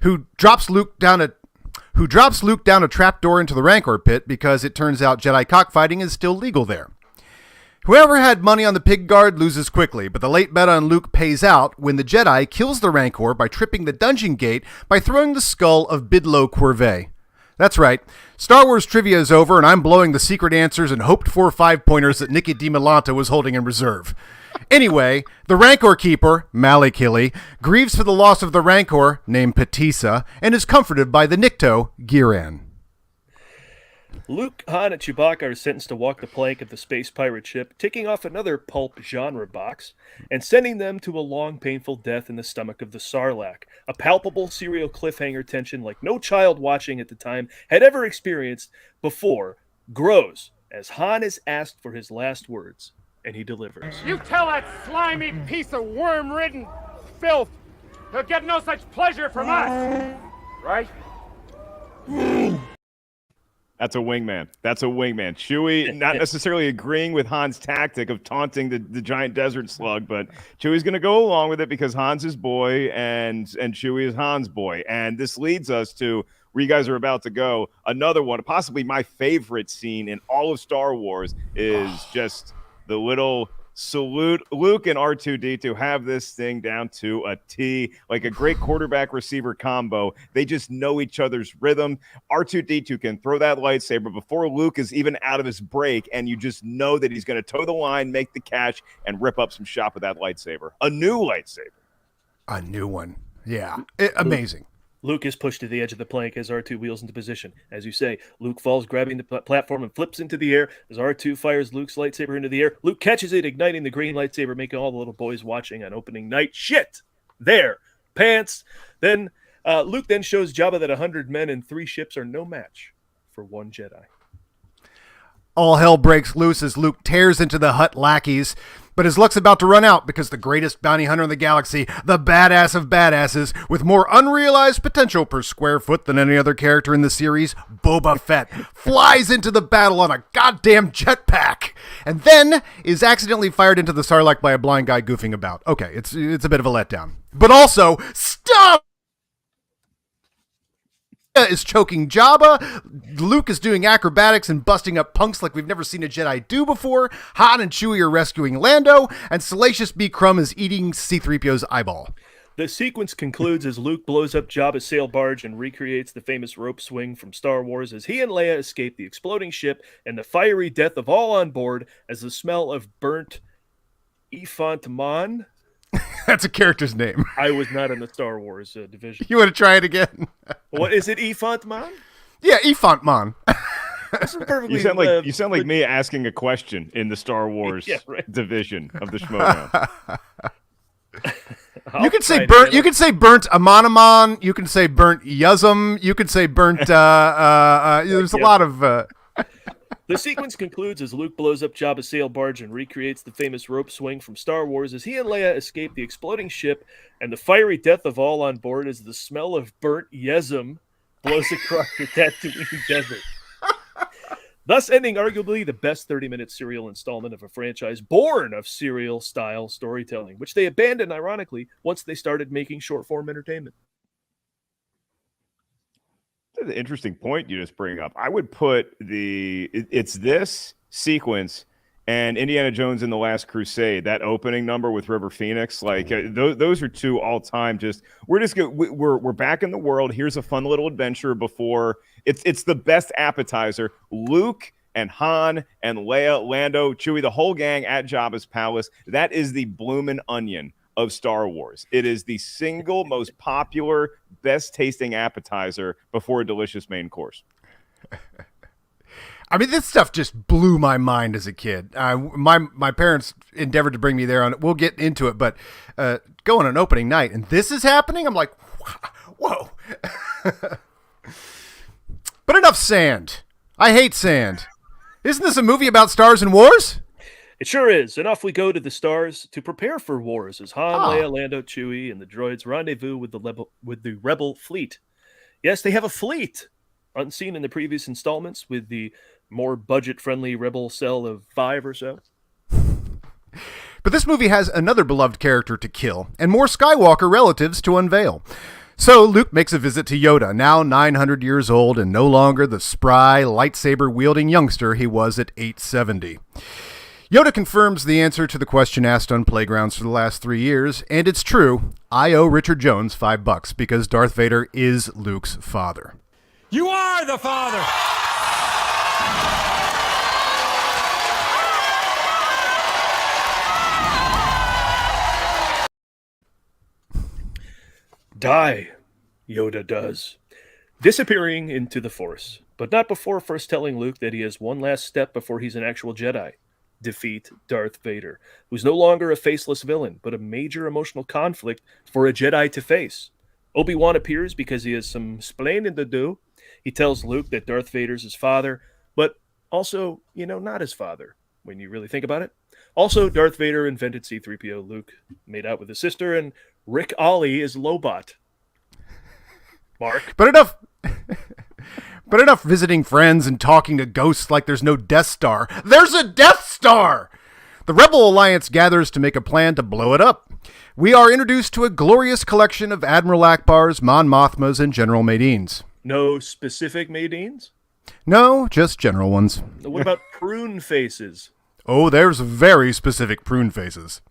who drops Luke down a trapdoor into the Rancor pit because it turns out Jedi cockfighting is still legal there. Whoever had money on the pig guard loses quickly, but the late bet on Luke pays out when the Jedi kills the Rancor by tripping the dungeon gate by throwing the skull of Bidlo Corvée. That's right. Star Wars trivia is over, and I'm blowing the secret answers and hoped-for 5-pointers that Nikki DiMolanta was holding in reserve. Anyway, the Rancor Keeper, Malakili, grieves for the loss of the Rancor, named Patissa, and is comforted by the Nikto, Giran. Luke, Han, and Chewbacca are sentenced to walk the plank of the space pirate ship, ticking off another pulp genre box, and sending them to a long, painful death in the stomach of the Sarlacc. A palpable serial cliffhanger tension like no child watching at the time had ever experienced before grows as Han is asked for his last words, and he delivers. You tell that slimy piece of worm-ridden filth he'll get no such pleasure from us, right? That's a wingman. Chewie not necessarily agreeing with Han's tactic of taunting the giant desert slug, but Chewie's going to go along with it because Han's his boy and Chewie is Han's boy. And this leads us to where you guys are about to go. Another one, possibly my favorite scene in all of Star Wars, is just the little salute. Luke and R2-D2 have this thing down to a T, like a great quarterback receiver combo. They just know each other's rhythm. R2-D2 can throw that lightsaber before Luke is even out of his break, and you just know that he's going to toe the line, make the catch, and rip up some shop with that lightsaber. A new lightsaber. A new one. Yeah. Amazing. Luke is pushed to the edge of the plank as R2 wheels into position. As you say, Luke falls, grabbing the platform and flips into the air. As R2 fires Luke's lightsaber into the air, Luke catches it, igniting the green lightsaber, making all the little boys watching on opening night shit there pants. Then Luke then shows Jabba that 100 men and 3 ships are no match for 1 Jedi. All hell breaks loose as Luke tears into the Hutt lackeys, but his luck's about to run out because the greatest bounty hunter in the galaxy, the badass of badasses, with more unrealized potential per square foot than any other character in the series, Boba Fett, flies into the battle on a goddamn jetpack, and then is accidentally fired into the Sarlacc by a blind guy goofing about. Okay, it's a bit of a letdown. But also, stop! is choking Jabba. Luke is doing acrobatics and busting up punks like we've never seen a Jedi do before. Han and Chewie are rescuing Lando, and Salacious B. Crumb is eating C-3PO's eyeball. The sequence concludes as Luke blows up Jabba's sail barge and recreates the famous rope swing from Star Wars as he and Leia escape the exploding ship and the fiery death of all on board as the smell of burnt Efont-Man. That's a character's name. I was not in the Star Wars division. You want to try it again? What is it, Efont-Man? Yeah, Efont-Man. You sound like me asking a question in the Star Wars division of the Schmoedown. You can say burnt. You can say burnt Amanaman. You can say burnt Yuzum. You can say burnt. There's a lot of. The sequence concludes as Luke blows up Jabba's sail barge and recreates the famous rope swing from Star Wars as he and Leia escape the exploding ship and the fiery death of all on board as the smell of burnt Yezum blows across the Tatooine desert. Thus ending arguably the best 30-minute serial installment of a franchise born of serial-style storytelling, which they abandoned, ironically, once they started making short-form entertainment. That's an interesting point you just bring up. I would put it's this sequence and Indiana Jones and the Last Crusade, that opening number with River Phoenix, like those are two all-time. We're back in the world. Here's a fun little adventure before it's the best appetizer. Luke and Han and Leia, Lando, Chewie, the whole gang at Jabba's palace. That is the bloomin' onion of Star Wars. It is the single most popular, best tasting appetizer before a delicious main course. I mean, this stuff just blew my mind as a kid. My parents endeavored to bring me there on it. We'll get into it, but go on an opening night and this is happening. I'm like, whoa. But enough sand. I hate sand. Isn't this a movie about stars and wars? It sure is. And off we go to the stars to prepare for wars as Han, Leia, Lando, Chewie, and the droids rendezvous with the rebel fleet. Yes, they have a fleet, unseen in the previous installments, with the more budget-friendly rebel cell of 5 or so. But this movie has another beloved character to kill and more Skywalker relatives to unveil. So Luke makes a visit to Yoda, now 900 years old and no longer the spry, lightsaber-wielding youngster he was at 870. Yoda confirms the answer to the question asked on playgrounds for the last 3 years, and it's true. I owe Richard Jones $5 because Darth Vader is Luke's father. You are the father! Die, Yoda does, disappearing into the Force, but not before first telling Luke that he has one last step before he's an actual Jedi. Defeat Darth Vader, who's no longer a faceless villain, but a major emotional conflict for a Jedi to face. Obi-Wan appears because he has some splaining to do. He tells Luke that Darth Vader's his father, but also, not his father, when you really think about it. Also, Darth Vader invented C-3PO. Luke made out with his sister, and Rick Ollie is Lobot. Mark? But enough visiting friends and talking to ghosts like there's no Death Star. There's a Death Star! The Rebel Alliance gathers to make a plan to blow it up. We are introduced to a glorious collection of Admiral Akbars, Mon Mothmas, and General Madines. No specific Madines? No, just general ones. What about prune faces? Oh, there's very specific prune faces.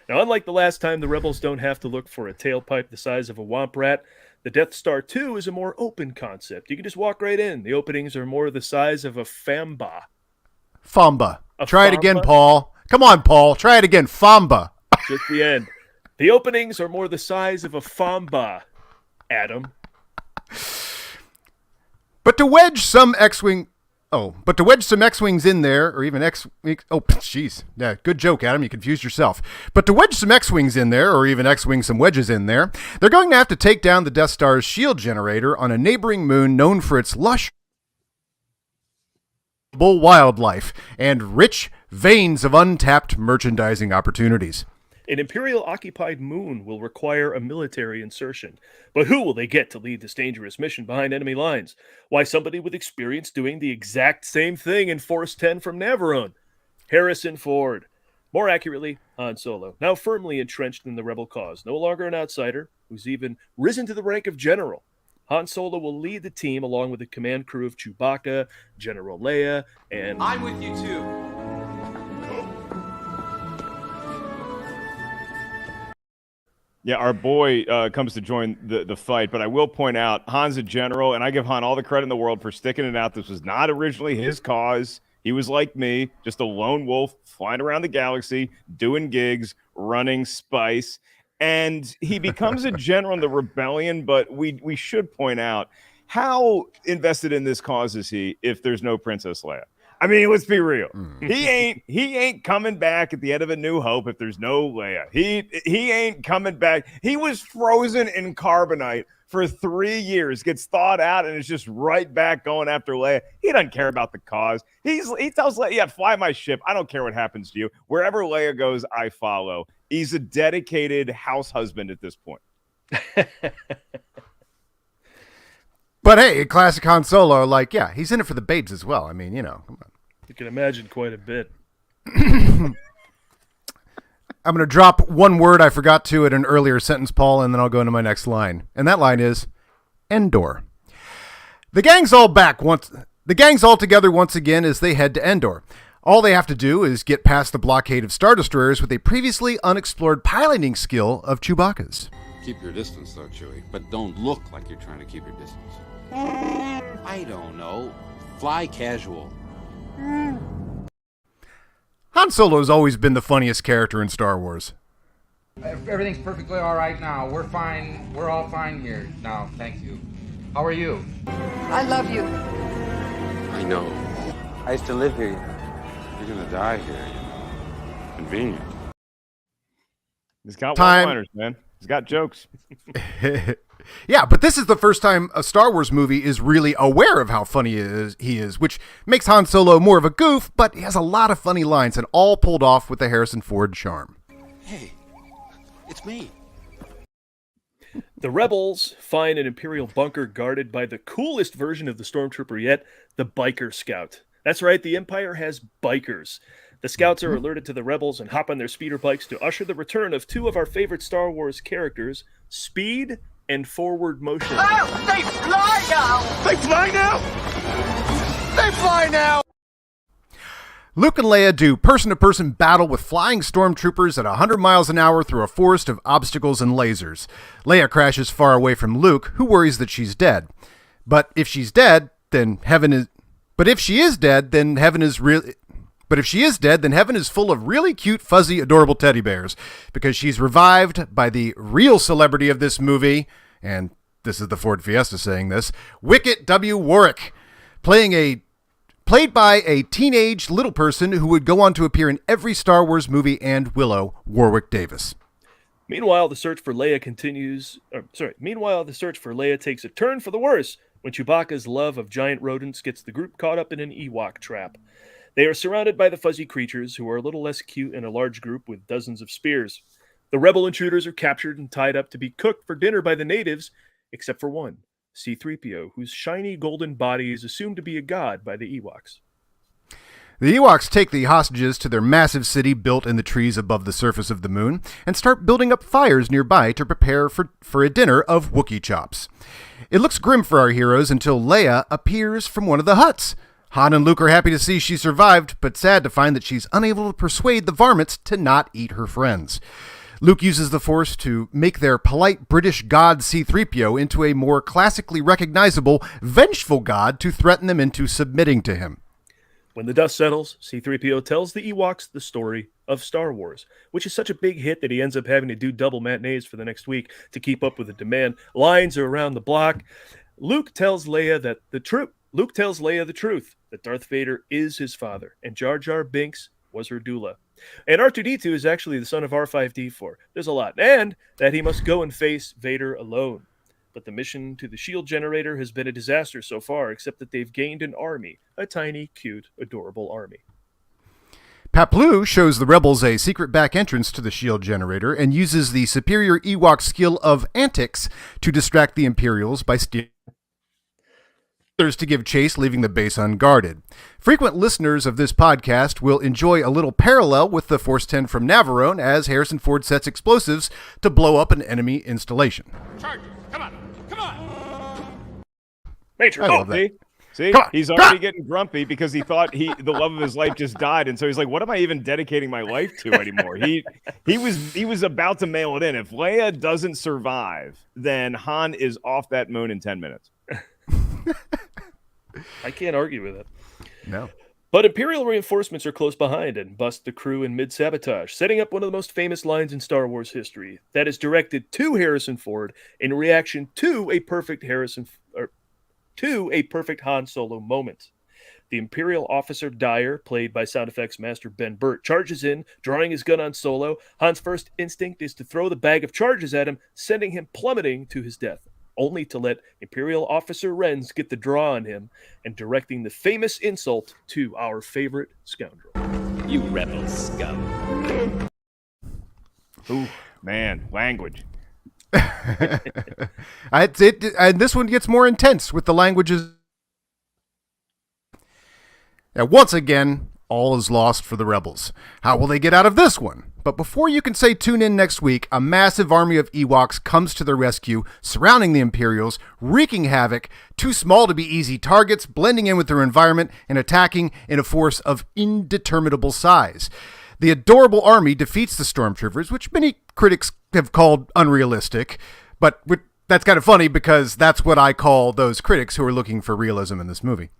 Now, unlike the last time, the Rebels don't have to look for a tailpipe the size of a womp rat. The Death Star 2 is a more open concept. You can just walk right in. The openings are more the size of a famba. Famba. Try it again, Paul. Come on, Paul. Try it again. Famba. Just the end. The openings are more the size of a famba, Adam. But to wedge some X-Wings in there, or even X-Wings... Oh, jeez. Yeah, good joke, Adam. You confused yourself. But to wedge some X-Wings in there, or even X-Wing some wedges in there, they're going to have to take down the Death Star's shield generator on a neighboring moon known for its lush wildlife and rich veins of untapped merchandising opportunities. An Imperial-occupied moon will require a military insertion. But who will they get to lead this dangerous mission behind enemy lines? Why, somebody with experience doing the exact same thing in Force 10 from Navarone. Harrison Ford. More accurately, Han Solo. Now firmly entrenched in the rebel cause. No longer an outsider, who's even risen to the rank of general. Han Solo will lead the team along with the command crew of Chewbacca, General Leia, and... I'm with you too. Yeah, our boy comes to join the fight, but I will point out Han's a general, and I give Han all the credit in the world for sticking it out. This was not originally his cause. He was like me, just a lone wolf flying around the galaxy, doing gigs, running spice. And he becomes a general in the rebellion, but we should point out, how invested in this cause is he if there's no Princess Leia? I mean, let's be real. He ain't coming back at the end of A New Hope if there's no Leia. He ain't coming back. He was frozen in carbonite for 3 years, gets thawed out, and is just right back going after Leia. He doesn't care about the cause. He tells Leia, yeah, fly my ship. I don't care what happens to you. Wherever Leia goes, I follow. He's a dedicated house husband at this point. But hey, classic Han Solo, like, yeah, he's in it for the babes as well. I mean, you know. Come on. You can imagine quite a bit. I'm going to drop one word I forgot to at an earlier sentence, Paul, and then I'll go into my next line. And that line is Endor. The gang's all together once again as they head to Endor. All they have to do is get past the blockade of Star Destroyers with a previously unexplored piloting skill of Chewbacca's. Keep your distance, though, Chewie, but don't look like you're trying to keep your distance. I don't know. Fly casual. Han Solo has always been the funniest character in Star Wars. Everything's perfectly all right now. We're fine. We're all fine here now. Thank you. How are you? I love you. I know. I used to live here. You're gonna die here, you know. Convenient. He's got Time. one-liners, man. He's got jokes. Yeah, but this is the first time a Star Wars movie is really aware of how funny he is, which makes Han Solo more of a goof, but he has a lot of funny lines and all pulled off with the Harrison Ford charm. Hey, it's me. The rebels find an Imperial bunker guarded by the coolest version of the Stormtrooper yet, the Biker Scout. That's right, the Empire has bikers. The scouts are alerted to the rebels and hop on their speeder bikes to usher the return of two of our favorite Star Wars characters, Speed and Forward Motion. Oh, they fly now! They fly now! They fly now! Luke and Leia do person-to-person battle with flying stormtroopers at 100 miles an hour through a forest of obstacles and lasers. Leia crashes far away from Luke, who worries that she's dead. But if she is dead, then heaven is full of really cute, fuzzy, adorable teddy bears, because she's revived by the real celebrity of this movie, and this is the Ford Fiesta saying this, Wicket W. Warwick, played by a teenage little person who would go on to appear in every Star Wars movie and Willow, Warwick Davis. Meanwhile, the search for Leia takes a turn for the worse when Chewbacca's love of giant rodents gets the group caught up in an Ewok trap. They are surrounded by the fuzzy creatures, who are a little less cute in a large group with dozens of spears. The rebel intruders are captured and tied up to be cooked for dinner by the natives, except for one, C-3PO, whose shiny golden body is assumed to be a god by the Ewoks. The Ewoks take the hostages to their massive city built in the trees above the surface of the moon and start building up fires nearby to prepare for a dinner of Wookiee chops. It looks grim for our heroes until Leia appears from one of the huts. Han and Luke are happy to see she survived, but sad to find that she's unable to persuade the varmints to not eat her friends. Luke uses the Force to make their polite British god C-3PO into a more classically recognizable, vengeful god to threaten them into submitting to him. When the dust settles, C-3PO tells the Ewoks the story of Star Wars, which is such a big hit that he ends up having to do double matinees for the next week to keep up with the demand. Lines are around the block. Luke tells Leia the truth, that Darth Vader is his father, and Jar Jar Binks was her doula. And R2-D2 is actually the son of R5-D4. There's a lot. And that he must go and face Vader alone. But the mission to the shield generator has been a disaster so far, except that they've gained an army. A tiny, cute, adorable army. Paplu shows the rebels a secret back entrance to the shield generator and uses the superior Ewok skill of antics to distract the Imperials by stealing to give chase, leaving the base unguarded. Frequent listeners of this podcast will enjoy a little parallel with the Force 10 from Navarone as Harrison Ford sets explosives to blow up an enemy installation. Charge! Come on! Come on! Major, I love that. See, Come on, he's already getting grumpy because he thought the love of his life just died, and so he's like, "What am I even dedicating my life to anymore?" He was about to mail it in. If Leia doesn't survive, then Han is off that moon in 10 minutes. I can't argue with it. No. But Imperial reinforcements are close behind and bust the crew in mid-sabotage, setting up one of the most famous lines in Star Wars history that is directed to Harrison Ford in reaction to a perfect Han Solo moment. The Imperial officer Dyer, played by sound effects master Ben Burt, charges in, drawing his gun on Solo. Han's first instinct is to throw the bag of charges at him, sending him plummeting to his death, only to let Imperial officer Renz get the draw on him and directing the famous insult to our favorite scoundrel. You rebel scum. Ooh, man, language. And this one gets more intense with the languages. Now, once again, all is lost for the rebels. How will they get out of this one? But before you can say tune in next week, a massive army of Ewoks comes to their rescue, surrounding the Imperials, wreaking havoc, too small to be easy targets, blending in with their environment, and attacking in a force of indeterminable size. The adorable army defeats the Stormtroopers, which many critics have called unrealistic, but that's kind of funny because that's what I call those critics who are looking for realism in this movie.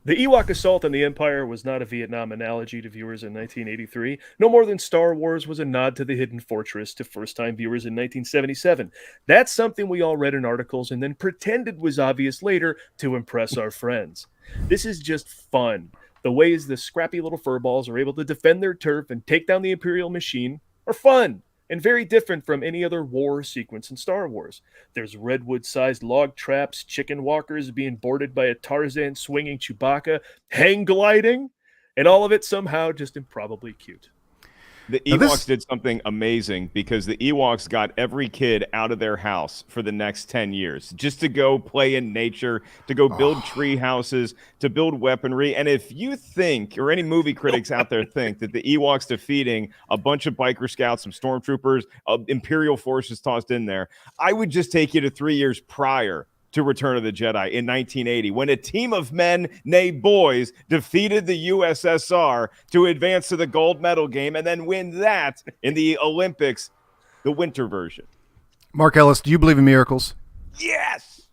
The Ewok assault on the Empire was not a Vietnam analogy to viewers in 1983, no more than Star Wars was a nod to the Hidden Fortress to first-time viewers in 1977. That's something we all read in articles and then pretended was obvious later to impress our friends. This is just fun. The ways the scrappy little furballs are able to defend their turf and take down the Imperial machine are fun and very different from any other war sequence in Star Wars. There's redwood-sized log traps, chicken walkers being boarded by a Tarzan swinging Chewbacca, hang gliding, and all of it somehow just improbably cute. The Ewoks did something amazing because the Ewoks got every kid out of their house for the next 10 years just to go play in nature, to go build tree houses, to build weaponry. And if you think, or any movie critics out there think, that the Ewoks defeating a bunch of biker scouts, some stormtroopers, Imperial forces tossed in there, I would just take you to 3 years prior to Return of the Jedi in 1980, when a team of men, nay boys, defeated the USSR to advance to the gold medal game and then win that in the Olympics, the winter version. Mark Ellis, do you believe in miracles? Yes!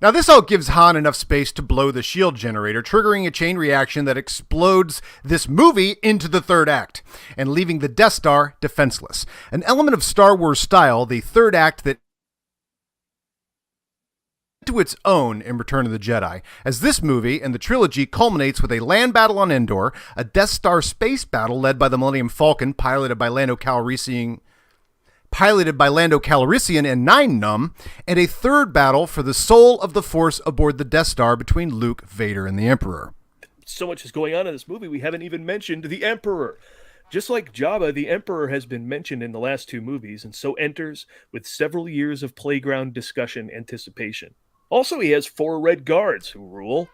Now, this all gives Han enough space to blow the shield generator, triggering a chain reaction that explodes this movie into the third act and leaving the Death Star defenseless. An element of Star Wars style, the third act that to its own in Return of the Jedi, as this movie and the trilogy culminates with a land battle on Endor, a Death Star space battle led by the Millennium Falcon, piloted by Lando Calrissian and Nine Numb, and a third battle for the soul of the Force aboard the Death Star between Luke, Vader, and the Emperor. So much is going on in this movie, we haven't even mentioned the Emperor. Just like Jabba, the Emperor has been mentioned in the last two movies, and so enters with several years of playground discussion anticipation. Also, he has 4 red guards who rule.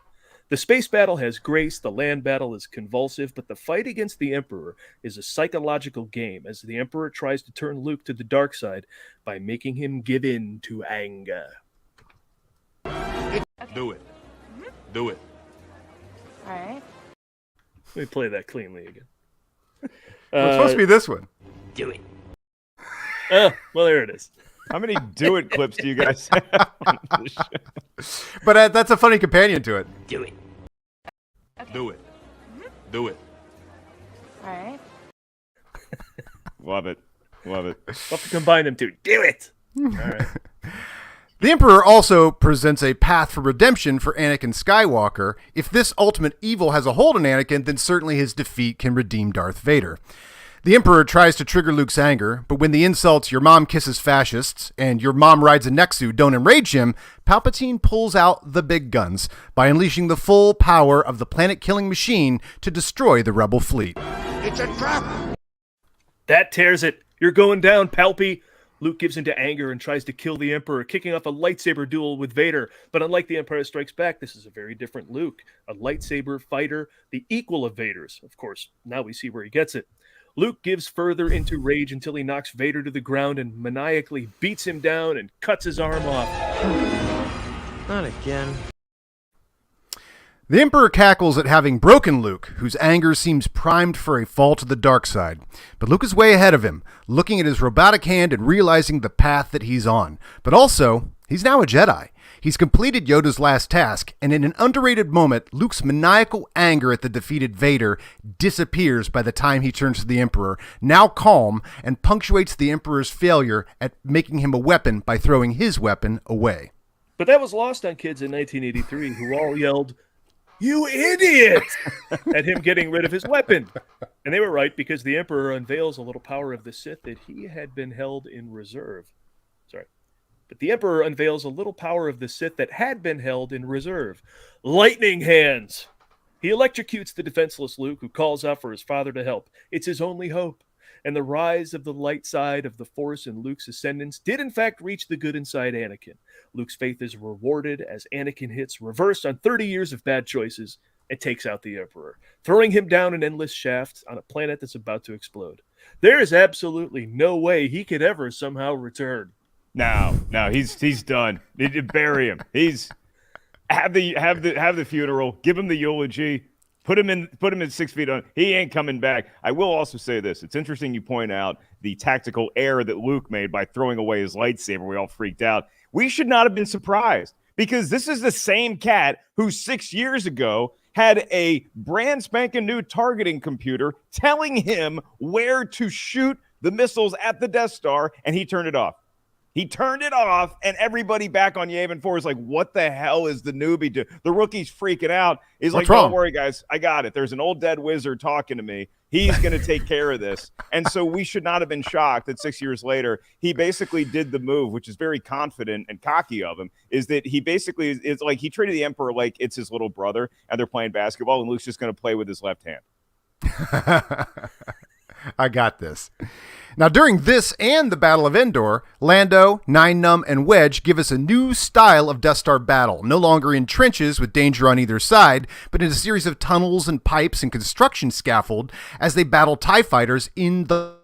The space battle has grace, the land battle is convulsive, but the fight against the Emperor is a psychological game as the Emperor tries to turn Luke to the dark side by making him give in to anger. Do it. Do it. All right. Let me play that cleanly again. It's supposed to be this one. Do it. Well, there it is. How many do it clips do you guys have on this show? But that's a funny companion to it. Do it. Okay. Do it. Do it. All right. Love it. Love it. We'll have to combine them two. Do it! All right. The Emperor also presents a path for redemption for Anakin Skywalker. If this ultimate evil has a hold on Anakin, then certainly his defeat can redeem Darth Vader. The Emperor tries to trigger Luke's anger, but when the insults "your mom kisses fascists" and "your mom rides a Nexu" don't enrage him, Palpatine pulls out the big guns by unleashing the full power of the planet-killing machine to destroy the rebel fleet. It's a trap! That tears it. You're going down, Palpy. Luke gives into anger and tries to kill the Emperor, kicking off a lightsaber duel with Vader. But unlike The Empire Strikes Back, this is a very different Luke, a lightsaber fighter, the equal of Vader's. Of course, now we see where he gets it. Luke gives further into rage until he knocks Vader to the ground and maniacally beats him down and cuts his arm off. Not again. The Emperor cackles at having broken Luke, whose anger seems primed for a fall to the dark side. But Luke is way ahead of him, looking at his robotic hand and realizing the path that he's on. But also, he's now a Jedi. He's completed Yoda's last task, and in an underrated moment, Luke's maniacal anger at the defeated Vader disappears by the time he turns to the Emperor, now calm, and punctuates the Emperor's failure at making him a weapon by throwing his weapon away. But that was lost on kids in 1983 who all yelled, "You idiot!" at him getting rid of his weapon. And they were right, because the Emperor unveils a little power of the Sith that he had been held in reserve. But the Emperor unveils a little power of the Sith that had been held in reserve. Lightning hands! He electrocutes the defenseless Luke, who calls out for his father to help. It's his only hope. And the rise of the light side of the Force and Luke's ascendance did in fact reach the good inside Anakin. Luke's faith is rewarded as Anakin hits reverse on 30 years of bad choices and takes out the Emperor, throwing him down an endless shaft on a planet that's about to explode. There is absolutely no way he could ever somehow return. No, he's done. Bury him. He's have the funeral. Give him the eulogy. Put him in 6 feet on. He ain't coming back. I will also say this. It's interesting you point out the tactical error that Luke made by throwing away his lightsaber. We all freaked out. We should not have been surprised, because this is the same cat who 6 years ago had a brand spanking new targeting computer telling him where to shoot the missiles at the Death Star, and he turned it off. He turned it off, and everybody back on Yavin 4 is like, what the hell is the newbie doing? The rookie's freaking out. He's like, don't worry, guys. I got it. There's an old dead wizard talking to me. He's going to take care of this. And so we should not have been shocked that 6 years later, he basically did the move, which is very confident and cocky of him, is that he basically is like, he treated the Emperor like it's his little brother, and they're playing basketball, and Luke's just going to play with his left hand. I got this. Now, during this and the Battle of Endor, Lando, Nine Numb, and Wedge give us a new style of Death Star battle, no longer in trenches with danger on either side, but in a series of tunnels and pipes and construction scaffold as they battle TIE fighters in the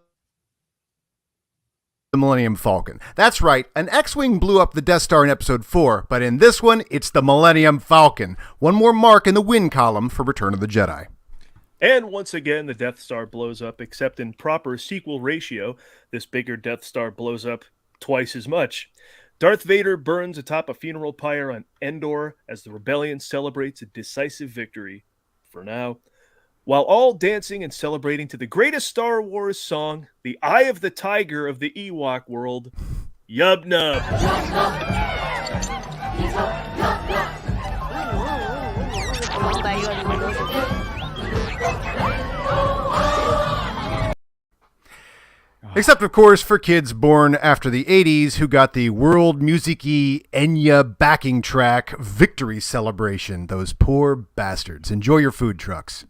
Millennium Falcon. That's right, an X-Wing blew up the Death Star in Episode 4, but in this one, it's the Millennium Falcon. One more mark in the win column for Return of the Jedi. And once again, the Death Star blows up, except in proper sequel ratio. This bigger Death Star blows up twice as much. Darth Vader burns atop a funeral pyre on Endor as the rebellion celebrates a decisive victory, for now, while all dancing and celebrating to the greatest Star Wars song, the Eye of the Tiger of the Ewok world, Yub Nub. Except, of course, for kids born after the 80s who got the world music-y Enya backing track Victory Celebration. Those poor bastards. Enjoy your food trucks.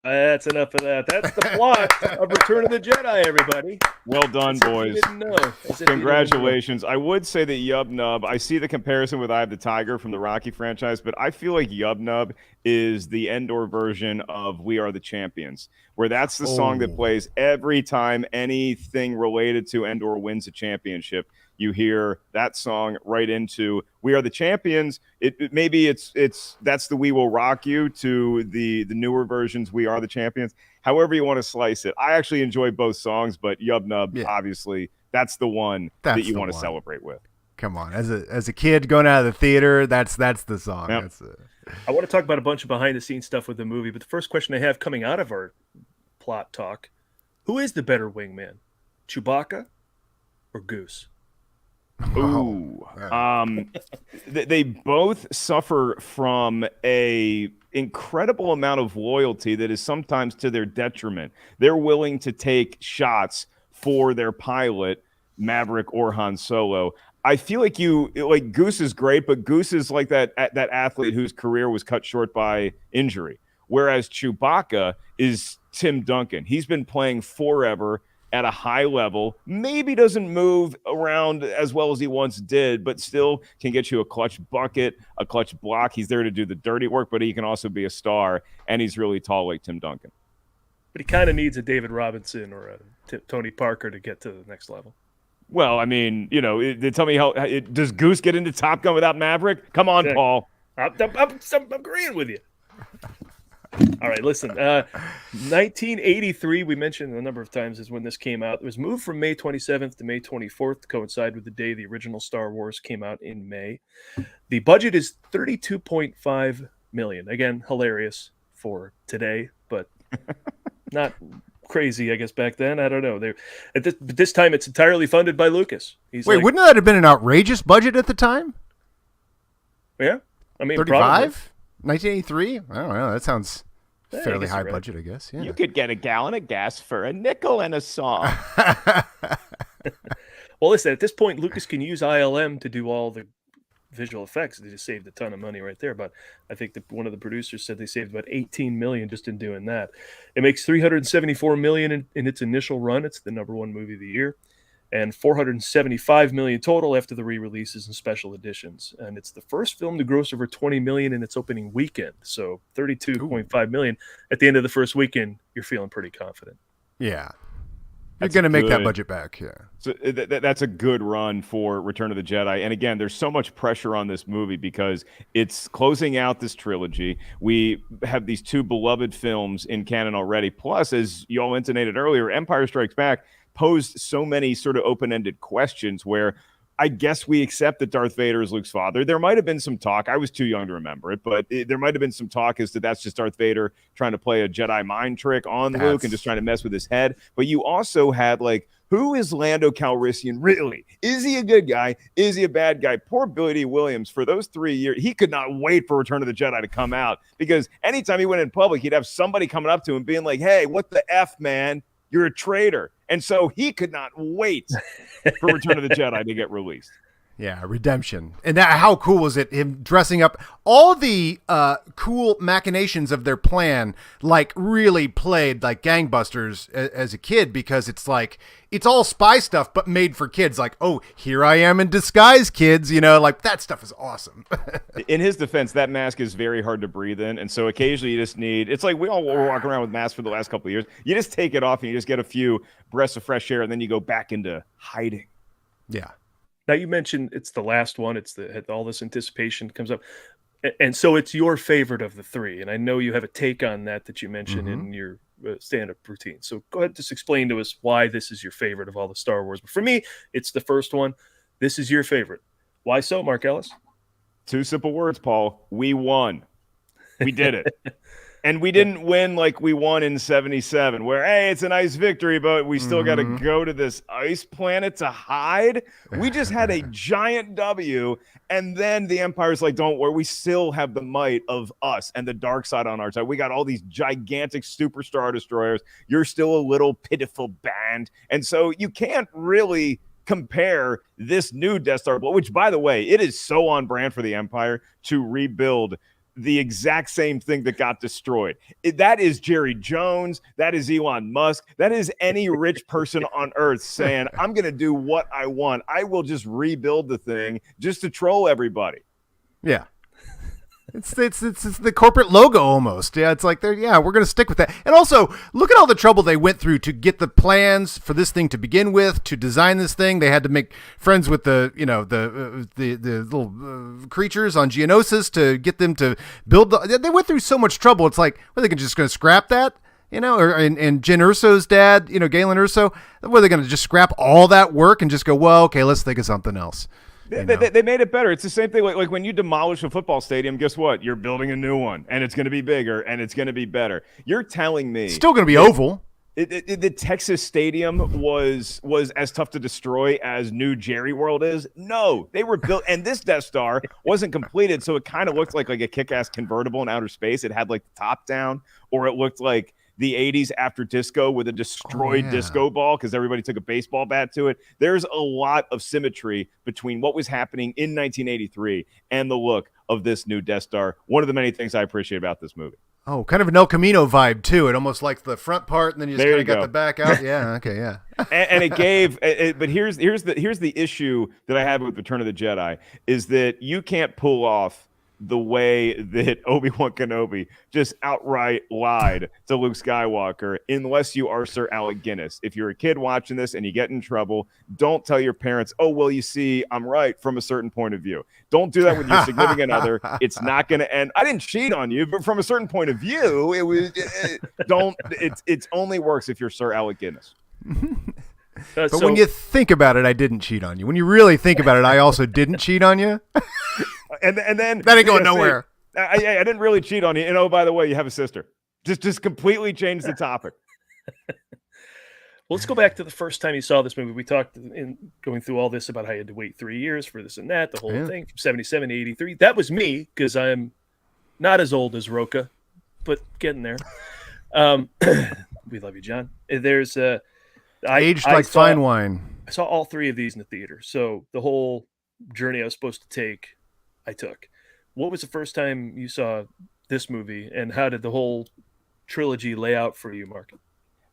That's enough of that. That's the plot of Return of the Jedi, everybody. Well done, boys. Didn't know. Congratulations. I would say that Yub Nub, I see the comparison with Eye of the Tiger from the Rocky franchise, but I feel like Yub Nub is the Endor version of We Are the Champions, where that's the song that plays every time anything related to Endor wins a championship. You hear that song right into We Are the Champions. Maybe it's that's the We Will Rock You to the newer versions, We Are the Champions. However you want to slice it. I actually enjoy both songs, but Yub Nub, obviously, that's the one that you want to celebrate with. Come on, as a kid going out of the theater, that's the song. Yep. I want to talk about a bunch of behind the scenes stuff with the movie, but the first question I have coming out of our plot talk: who is the better wingman, Chewbacca or Goose? Ooh, they both suffer from a incredible amount of loyalty that is sometimes to their detriment. They're willing to take shots for their pilot, Maverick or Han Solo. I feel like Goose is great, but Goose is like that athlete whose career was cut short by injury, whereas Chewbacca is Tim Duncan. He's been playing forever. at a high level, maybe doesn't move around as well as he once did, but still can get you a clutch bucket, a clutch block. He's there to do the dirty work, but he can also be a star, and he's really tall like Tim Duncan. But he kind of needs a David Robinson or a Tony Parker to get to the next level. Well, I mean, tell me how does Goose get into Top Gun without Maverick? Come on, Paul. I'm agreeing with you. All right, listen. 1983, we mentioned a number of times, is when this came out. It was moved from May 27th to May 24th to coincide with the day the original Star Wars came out in May. The budget is $32.5 million. Again, hilarious for today, but not crazy, I guess, back then. I don't know. But this time, it's entirely funded by Lucas. Wait, wouldn't that have been an outrageous budget at the time? Yeah, I mean, 35, 1983. I don't know. That sounds fairly high budget, I guess. Yeah. You could get a gallon of gas for a nickel and a song. Well, listen. At this point, Lucas can use ILM to do all the visual effects. They just saved a ton of money right there. But I think that one of the producers said they saved about $18 million just in doing that. It makes $374 million in its initial run. It's the #1 movie of the year, and $475 million total after the re-releases and special editions. And it's the first film to gross over $20 million in its opening weekend. So $32.5 million at the end of the first weekend. You're feeling pretty confident. Yeah. You're going to make that budget back, yeah. So that's a good run for Return of the Jedi. And again, there's so much pressure on this movie because it's closing out this trilogy. We have these two beloved films in canon already. Plus, as you all intonated earlier, Empire Strikes Back posed so many sort of open-ended questions where I guess we accept that Darth Vader is Luke's father. There might have been some talk. I was too young to remember it, but there might have been some talk as to that's just Darth Vader trying to play a Jedi mind trick on Luke and just trying to mess with his head. But you also had, like, who is Lando Calrissian really? Is he a good guy? Is he a bad guy? Poor Billy D. Williams, for those 3 years, he could not wait for Return of the Jedi to come out because anytime he went in public, he'd have somebody coming up to him being like, hey, what the F, man? You're a traitor. And so he could not wait for Return of the Jedi to get released. Yeah, redemption. And how cool was it, him dressing up? All the cool machinations of their plan, like, really played like gangbusters as a kid, because it's like, it's all spy stuff, but made for kids. Like, oh, here I am in disguise, kids. Like, that stuff is awesome. In his defense, that mask is very hard to breathe in. And so occasionally you just need, it's like we all were walking around with masks for the last couple of years. You just take it off and you just get a few breaths of fresh air, and then you go back into hiding. Yeah. Now, you mentioned it's the last one. It's all this anticipation comes up. And so it's your favorite of the three. And I know you have a take on that you mentioned in your stand-up routine. So go ahead, just explain to us why this is your favorite of all the Star Wars. But for me, it's the first one. This is your favorite. Why so, Mark Ellis? 2 simple words, Paul. We won. We did it. And we didn't win like we won in 77, where, hey, it's a nice victory, but we still got to go to this ice planet to hide. We just had a giant W, and then the Empire's like, don't worry, we still have the might of us and the dark side on our side. We got all these gigantic super Star Destroyers. You're still a little pitiful band. And so you can't really compare this new Death Star, which, by the way, it is so on brand for the Empire to rebuild the exact same thing that got destroyed. That is Jerry Jones. That is Elon Musk. That is any rich person on earth saying, I'm going to do what I want. I will just rebuild the thing just to troll everybody. Yeah. It's the corporate logo almost. Yeah, it's like we're going to stick with that. And also, look at all the trouble they went through to get the plans for this thing to begin with, to design this thing. They had to make friends with the little creatures on Geonosis to get them to build. They went through so much trouble. It's like, well, they can just going to scrap that, and Jyn Erso's dad, Galen Erso, were they going to just scrap all that work and just go, well, okay, let's think of something else. They made it better. It's the same thing like when you demolish a football stadium, guess what? You're building a new one, and it's going to be bigger, and it's going to be better. You're telling me still going to be oval. The Texas Stadium was as tough to destroy as New Jerry World is? No, they were built, and this Death Star wasn't completed, so it kind of looked like a kick-ass convertible in outer space. It had like the top down, or it looked like the 80s after disco with a destroyed disco ball because everybody took a baseball bat to it. There's a lot of symmetry between what was happening in 1983 and the look of this new Death Star. One of the many things I appreciate about this movie. Oh, kind of an El Camino vibe too. It almost like the front part, and then you just kind of got the back out. Yeah, okay, yeah. And it gave, but here's the issue that I have with Return of the Jedi is that you can't pull off the way that Obi-Wan Kenobi just outright lied to Luke Skywalker unless you are Sir Alec Guinness. If you're a kid watching this and you get in trouble, don't tell your parents, oh, well, you see, I'm right from a certain point of view. Don't do that with your significant other. It's not going to end. I didn't cheat on you, but from a certain point of view, it only works if you're Sir Alec Guinness. But when you think about it, I didn't cheat on you. When you really think about it, I also didn't cheat on you. And then that ain't going nowhere. I didn't really cheat on you. And oh, by the way, you have a sister. Just completely change the topic. Well, let's go back to the first time you saw this movie. We talked in going through all this about how you had to wait 3 years for this and that, the whole thing from 77 to 83. That was me because I'm not as old as Roca, but getting there. We love you, John. There's aged like fine wine. I saw all three of these in the theater. So the whole journey I was supposed to take, I took. What was the first time you saw this movie, and how did the whole trilogy lay out for you, Mark?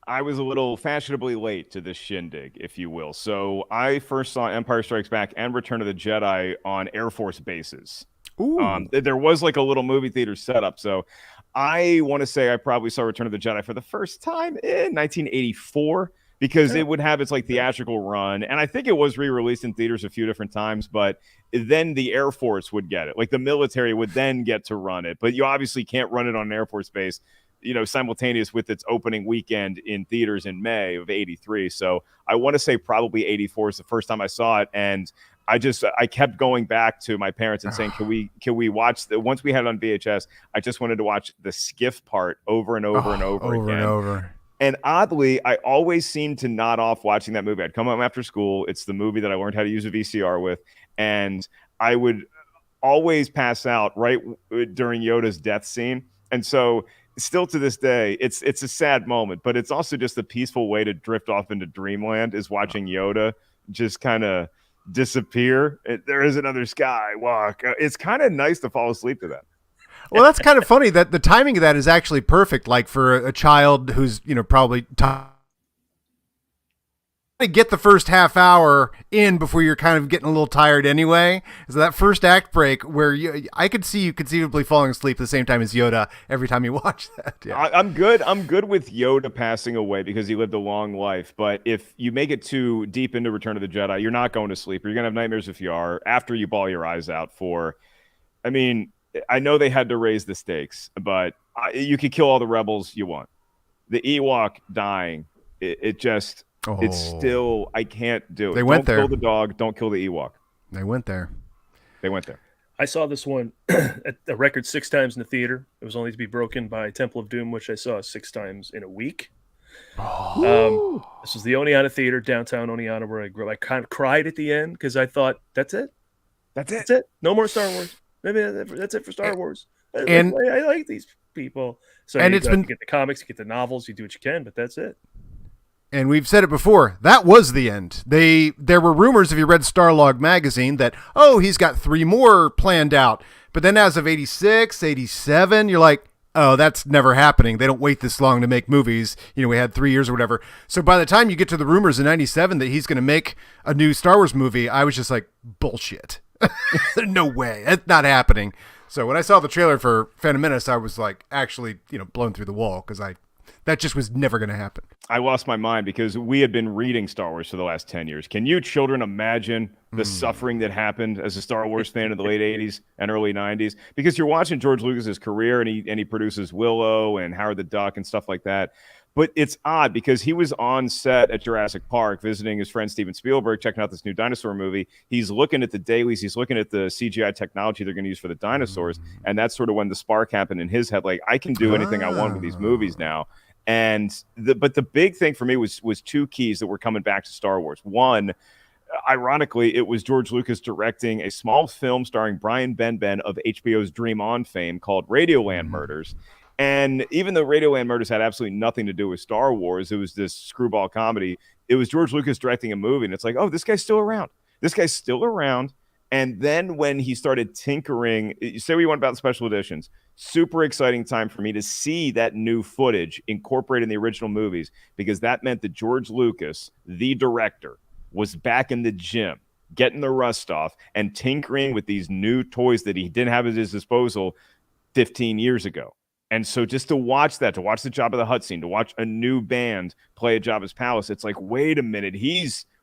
I was a little fashionably late to this shindig, if you will. So I first saw Empire Strikes Back and Return of the Jedi on Air Force bases. Ooh. There was like a little movie theater setup. So I want to say I probably saw Return of the Jedi for the first time in 1984. Because it would have its like theatrical run, and I think it was re-released in theaters a few different times. But then the Air Force would get it, like the military would then get to run it. But you obviously can't run it on an Air Force base, simultaneous with its opening weekend in theaters in May of '83. So I want to say probably '84 is the first time I saw it, and I kept going back to my parents and saying, can we watch once we had it on VHS? I just wanted to watch the skiff part over and over and over again. And over. And oddly, I always seemed to nod off watching that movie. I'd come home after school. It's the movie that I learned how to use a VCR with. And I would always pass out right during Yoda's death scene. And so still to this day, it's a sad moment, but it's also just a peaceful way to drift off into dreamland is watching Yoda just kind of disappear. There is another skywalk. It's kind of nice to fall asleep to that. Well, that's kind of funny that the timing of that is actually perfect. Like for a child who's, probably to get the first half hour in before you're kind of getting a little tired anyway. So that first act break where I could see you conceivably falling asleep at the same time as Yoda every time you watch that. Yeah. I'm good with Yoda passing away because he lived a long life. But if you make it too deep into Return of the Jedi, you're not going to sleep. You're going to have nightmares if you are after you bawl your eyes out I know they had to raise the stakes, but you could kill all the rebels you want. The Ewok dying, it's still, I can't do it. Don't kill the dog, don't kill the Ewok. They went there. I saw this one at a record 6 times in the theater. It was only to be broken by Temple of Doom, which I saw 6 times in a week. This was the Oneonta Theater, downtown Oneonta, where I grew up. I kind of cried at the end because I thought, that's it. No more Star Wars. Maybe that's it for Star Wars. And I like these people. So you get the comics, you get the novels, you do what you can, but that's it. And we've said it before, that was the end. There were rumors, if you read Starlog magazine, that, he's got 3 more planned out. But then as of 86, 87, you're like, oh, that's never happening. They don't wait this long to make movies. We had 3 years or whatever. So by the time you get to the rumors in 97 that he's going to make a new Star Wars movie, I was just like, bullshit. No way. That's not happening. So when I saw the trailer for Phantom Menace, I was like actually, blown through the wall because that just was never going to happen. I lost my mind because we had been reading Star Wars for the last 10 years. Can you children imagine the suffering that happened as a Star Wars fan in the late 80s and early 90s? Because you're watching George Lucas's career and he produces Willow and Howard the Duck and stuff like that. But it's odd because he was on set at Jurassic Park visiting his friend Steven Spielberg, checking out this new dinosaur movie. He's looking at the dailies. He's looking at the CGI technology they're going to use for the dinosaurs. And that's sort of when the spark happened in his head. Like, I can do anything I want with these movies now. And but the big thing for me was 2 keys that were coming back to Star Wars. One, ironically, it was George Lucas directing a small film starring Brian Benben of HBO's Dream On fame called Radioland Murders. And even though Radioland Murders had absolutely nothing to do with Star Wars, it was this screwball comedy. It was George Lucas directing a movie, and it's like, oh, this guy's still around. And then when he started tinkering, say what you want about the special editions, super exciting time for me to see that new footage incorporated in the original movies, because that meant that George Lucas, the director, was back in the gym, getting the rust off and tinkering with these new toys that he didn't have at his disposal 15 years ago. And so just to watch that, to watch the Jabba the Hutt scene, to watch a new band play at Jabba's palace, it's like, wait a minute,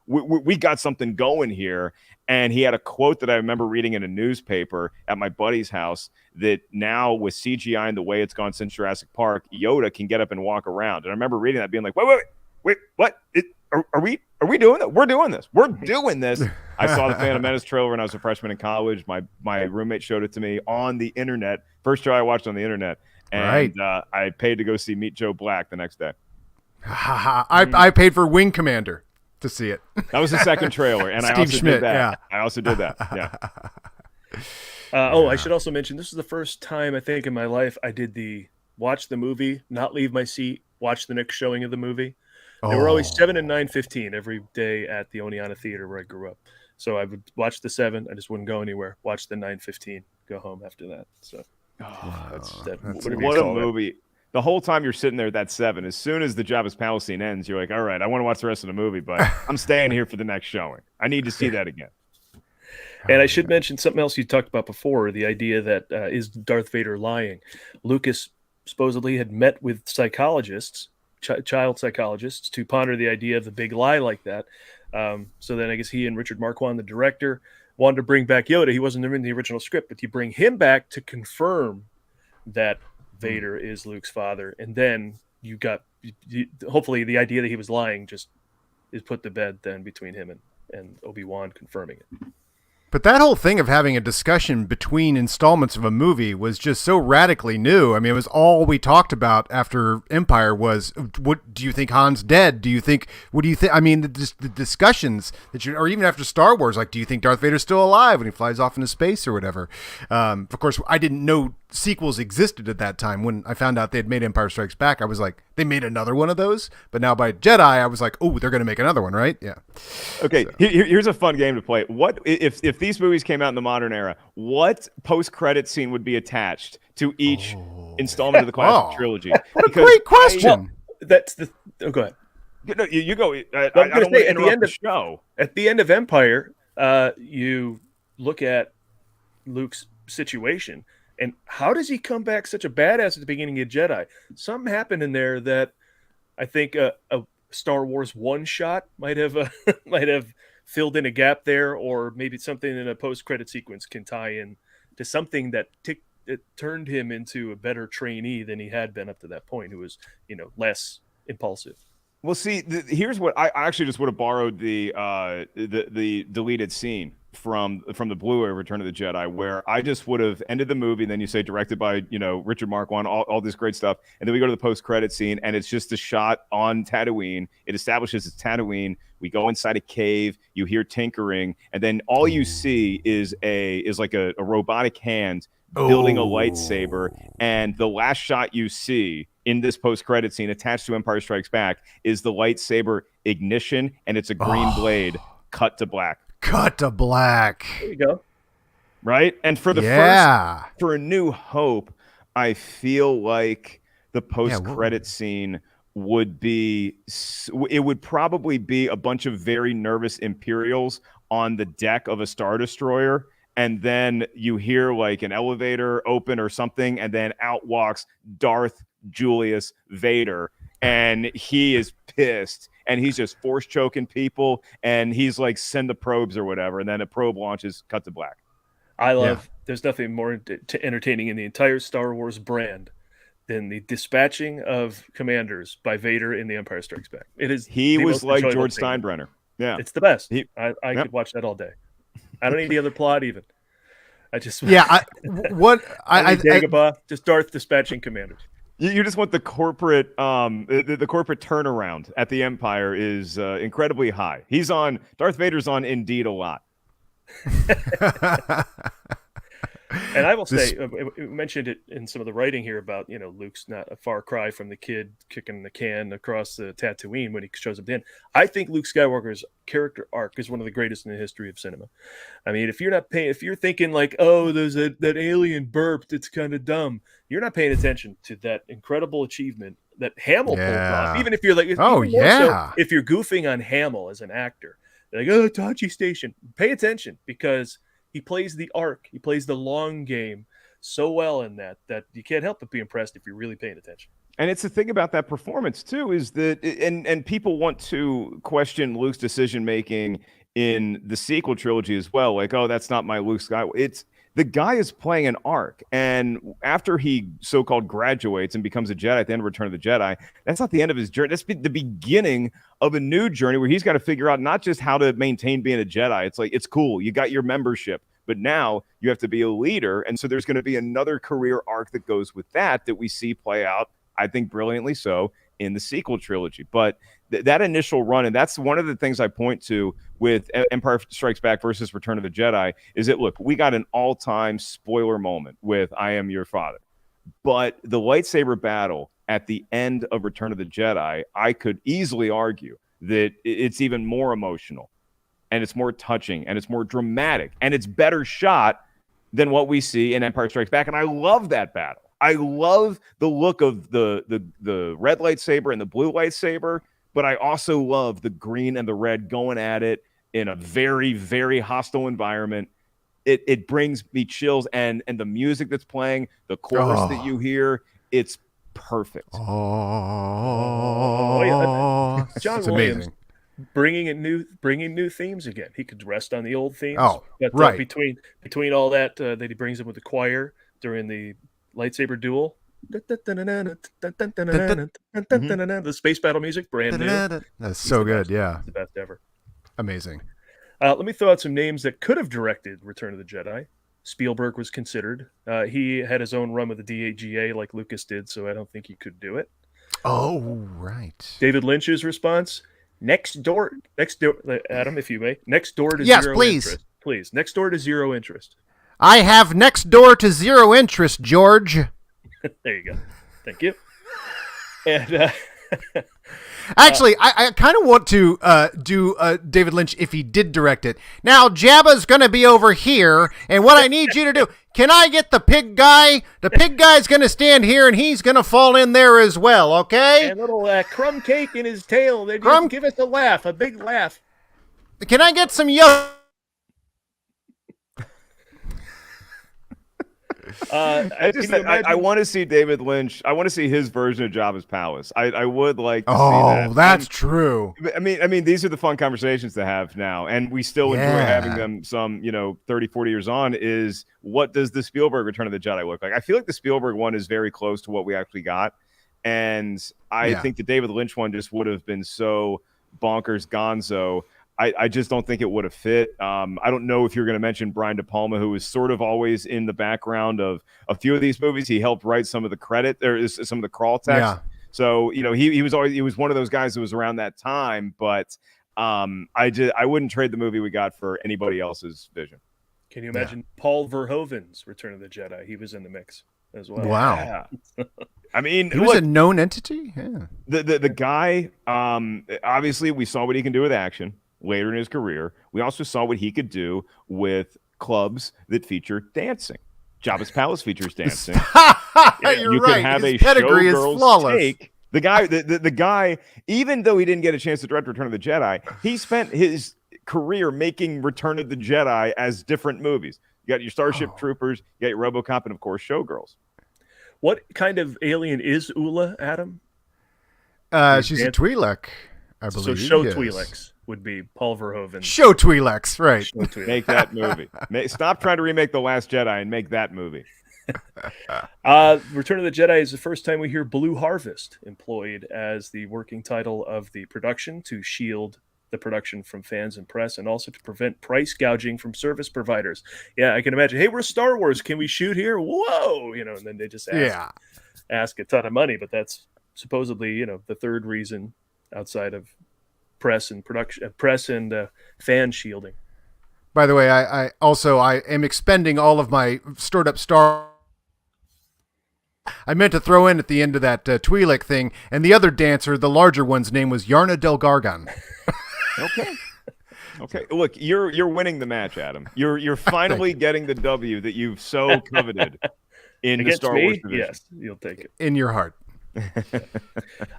we got something going here. And he had a quote that I remember reading in a newspaper at my buddy's house, that now with CGI and the way it's gone since Jurassic Park, Yoda can get up and walk around. And I remember reading that being like, wait, what? Are we doing that? We're doing this. We're doing this. I saw the Phantom Menace trailer when I was a freshman in college. My roommate showed it to me on the internet. First show I watched on the internet. And I paid to go see Meet Joe Black the next day. I paid for Wing Commander to see it. That was the second trailer, and I also did that. Yeah. I also did that. Yeah. I should also mention, this is the first time I think in my life I did watch the movie, not leave my seat, watch the next showing of the movie. They were always 7 and 9:15 every day at the Oneonta Theater where I grew up. So I would watch the 7, I just wouldn't go anywhere. Watch the 9:15, go home after that. So what a movie. The whole time you're sitting there at that 7, as soon as the Jabba's palace scene ends, you're like, all right, I want to watch the rest of the movie, but I'm staying here for the next showing. I need to see that again. And I should mention something else you talked about before, the idea that is Darth Vader lying. Lucas supposedly had met with psychologists, child psychologists, to ponder the idea of the big lie like that. So then I guess he and Richard Marquand, the director, wanted to bring back Yoda. He wasn't in the original script, but you bring him back to confirm that Vader is Luke's father, and then you got hopefully the idea that he was lying just is put to bed then between him and Obi-Wan confirming it. But that whole thing of having a discussion between installments of a movie was just so radically new. I mean, it was all we talked about after Empire was, what do you think Han's dead? What do you think? I mean, the discussions or even after Star Wars, like, do you think Darth Vader's still alive when he flies off into space or whatever? Of course, I didn't know sequels existed at that time. When I found out they had made Empire Strikes Back, I was like, they made another one of those? But now by Jedi, I was like, oh, they're going to make another one, right? Yeah. Okay, so here's a fun game to play. What if these movies came out in the modern era, what post-credit scene would be attached to each installment of the classic trilogy? What a great question. Go ahead. No, you go. I don't want to interrupt the show. At the end of Empire, you look at Luke's situation, and how does he come back such a badass at the beginning of Jedi? Something happened in there that I think a Star Wars one shot might have filled in a gap there, or maybe something in a post-credit sequence can tie in to something that it turned him into a better trainee than he had been up to that point, who was, less impulsive. Well, see, here's what I actually just would have borrowed the deleted scene from the Blu-ray Return of the Jedi, where I just would have ended the movie, and then you say directed by Richard Marquand, all this great stuff, and then we go to the post-credit scene, and it's just a shot on Tatooine. It establishes it's Tatooine. We go inside a cave. You hear tinkering, and then all you see is like a robotic hand building a lightsaber, and the last shot you see in this post-credit scene attached to Empire Strikes Back is the lightsaber ignition, and it's a green blade cut to black. Cut to black. There you go. Right? And for the first, for A New Hope, I feel like the post-credit scene would probably be a bunch of very nervous Imperials on the deck of a Star Destroyer, and then you hear like an elevator open or something, and then out walks Darth Julius Vader, and he is pissed, and he's just force choking people, and he's like, send the probes or whatever, and then a probe launches, cut to black. There's nothing more entertaining in the entire Star Wars brand than the dispatching of commanders by Vader in The Empire Strikes Back. He was like George Steinbrenner. Yeah, it's the best. I could watch that all day. I don't need the other plot even. I just Dagobah, just Darth dispatching commanders. You just want the corporate the corporate turnaround at the Empire is incredibly high. Darth Vader's on Indeed a lot. And I will This- say, we mentioned it in some of the writing here about, Luke's not a far cry from the kid kicking the can across the Tatooine when he shows up then. I think Luke Skywalker's character arc is one of the greatest in the history of cinema. I mean, if you're thinking like, oh, there's that alien burped, it's kind of dumb. You're not paying attention to that incredible achievement that Hamill pulled off. Even if you're like, oh even more so yeah, if you're goofing on Hamill as an actor, like, oh, Tachi Station, pay attention because he plays the arc, he plays the long game so well in that you can't help but be impressed if you're really paying attention. And it's the thing about that performance too is that, and people want to question Luke's decision making in the sequel trilogy as well. Like, oh, that's not my Luke Skywalker. It's the guy is playing an arc, and after he so-called graduates and becomes a Jedi at the end of Return of the Jedi, that's not the end of his journey. That's the beginning of a new journey where he's got to figure out not just how to maintain being a Jedi. It's like, it's cool, you got your membership, but now you have to be a leader, and so there's going to be another career arc that goes with that we see play out, I think brilliantly so, in the sequel trilogy. But that initial run, and that's one of the things I point to with Empire Strikes Back versus Return of the Jedi, is that, look, we got an all-time spoiler moment with I Am Your Father. But the lightsaber battle at the end of Return of the Jedi, I could easily argue that it's even more emotional, and it's more touching, and it's more dramatic, and it's better shot than what we see in Empire Strikes Back. And I love that battle. I love the look of the red lightsaber and the blue lightsaber, but I also love the green and the red going at it in a very, very hostile environment. It brings me chills, and the music that's playing, the chorus that you hear, it's perfect. Oh, yeah. John it's Williams amazing. bringing new themes again. He could rest on the old themes. Oh, but, right. Between all that he brings in with the choir during the Lightsaber Duel. The space battle music, brand new. That's so good. Yeah, it's the best ever. Amazing. Let me throw out some names that could have directed Return of the Jedi. Spielberg was considered. He had his own run with the DAGA like Lucas did, so I don't think he could do it. Oh, right. David Lynch's response: next door, Adam, if you may, next door to yes, zero please. interest. Please, next door to zero interest. I have next door to zero interest, George. There you go. Thank you. And actually, I kind of want to do David Lynch if he did direct it. Now, Jabba's going to be over here, and what I need you to do, can I get the pig guy? The pig guy's going to stand here, and he's going to fall in there as well, okay? And little crumb cake in his tail. They just give us a laugh, a big laugh. Can I get some Yoda? I want to see David Lynch. I want to see his version of Jabba's palace. I would like to see that. Oh, that's true. I mean, these are the fun conversations to have now, and we still enjoy having them some, 30, 40 years on, is what does the Spielberg Return of the Jedi look like? I feel like the Spielberg one is very close to what we actually got, and I think the David Lynch one just would have been so bonkers gonzo. I just don't think it would have fit. I don't know if you're going to mention Brian De Palma, who was sort of always in the background of a few of these movies. He helped write some of the credit, or some of the crawl text. Yeah. So he was one of those guys that was around that time. But I wouldn't trade the movie we got for anybody else's vision. Can you imagine Paul Verhoeven's Return of the Jedi? He was in the mix as well. Wow. Yeah. I mean, he was a known entity. Yeah. The guy. Obviously, we saw what he can do with action later in his career. We also saw what he could do with clubs that feature dancing. Jabba's Palace features dancing. You're you right. can have His a pedigree is showgirl's flawless. take. The guy, even though he didn't get a chance to direct Return of the Jedi, he spent his career making Return of the Jedi as different movies. You got your Starship Troopers, you got your RoboCop, and of course, Showgirls. What kind of alien is Ula, Adam? She's a Twi'lek, I believe. So Show Twi'leks would be Paul Verhoeven. Show Twi'leks, right. Show Twi'leks. Make that movie. Stop trying to remake The Last Jedi and make that movie. Return of the Jedi is the first time we hear Blue Harvest employed as the working title of the production to shield the production from fans and press, and also to prevent price gouging from service providers. Yeah, I can imagine, hey, we're Star Wars. Can we shoot here? Whoa! And then they just ask a ton of money, but that's supposedly, the third reason outside of press and production, press and fan shielding. By the way, I am expending all of my stored up star. I meant to throw in at the end of that Twi'lek thing, and the other dancer, the larger one's name was Yarna Del Gargan. Okay. Okay. Look, you're winning the match, Adam. You're finally getting the W that you've so coveted in the Star Wars division. Yes, you'll take it. In your heart.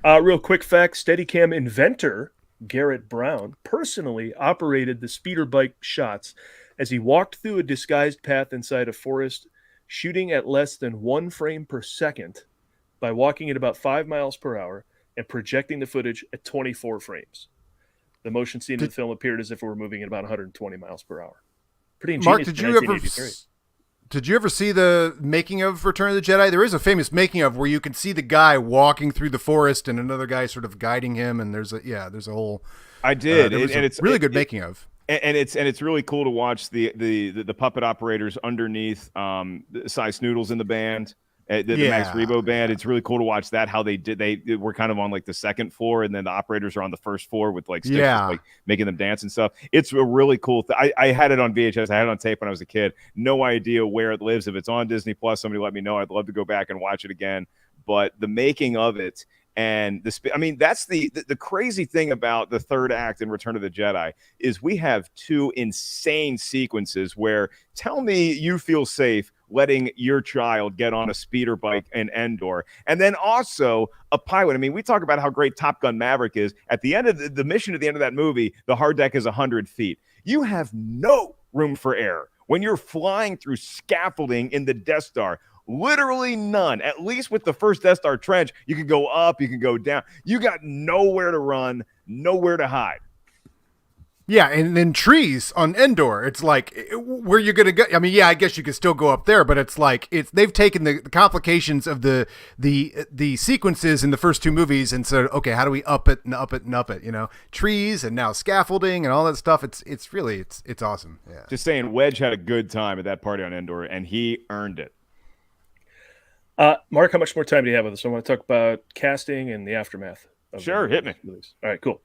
Real quick fact, Steadicam inventor Garrett Brown personally operated the speeder bike shots as he walked through a disguised path inside a forest, shooting at less than 1 frame per second by walking at about 5 miles per hour and projecting the footage at 24 frames. The motion scene in the film appeared as if it were moving at about 120 miles per hour. Pretty ingenious. Mark, did you ever see the making of Return of the Jedi? There is a famous making of where you can see the guy walking through the forest and another guy sort of guiding him, and there's a whole. I did, and it's really good making of. And it's really cool to watch the puppet operators underneath Cy Snoodles in the band. The Max Rebo band. It's really cool to watch that, how they were kind of on like the second floor, and then the operators are on the first floor with like sticks, like making them dance and stuff. It's a really cool thing. I had it on VHS. I had it on tape when I was a kid. No idea where it lives. If it's on Disney Plus, somebody let me know. I'd love to go back and watch it again. But the making of it and that's the crazy thing about the third act in Return of the Jedi is we have 2 insane sequences where tell me you feel safe letting your child get on a speeder bike in Endor. And then also a pilot. I mean, we talk about how great Top Gun Maverick is. At the end of the mission, at the end of that movie, the hard deck is 100 feet. You have no room for error when you're flying through scaffolding in the Death Star. Literally none. At least with the first Death Star trench, you can go up, you can go down. You got nowhere to run, nowhere to hide. Yeah, and then trees on Endor, it's like, where you going to go? I mean, yeah, I guess you could still go up there, but it's like they've taken the complications of the sequences in the first 2 movies and said, okay, how do we up it and up it and up it? You know, trees and now scaffolding and all that stuff. It's really awesome. Yeah. Just saying, Wedge had a good time at that party on Endor, and he earned it. Mark, how much more time do you have with us? I want to talk about casting and the aftermath. Sure, hit me. All right, cool.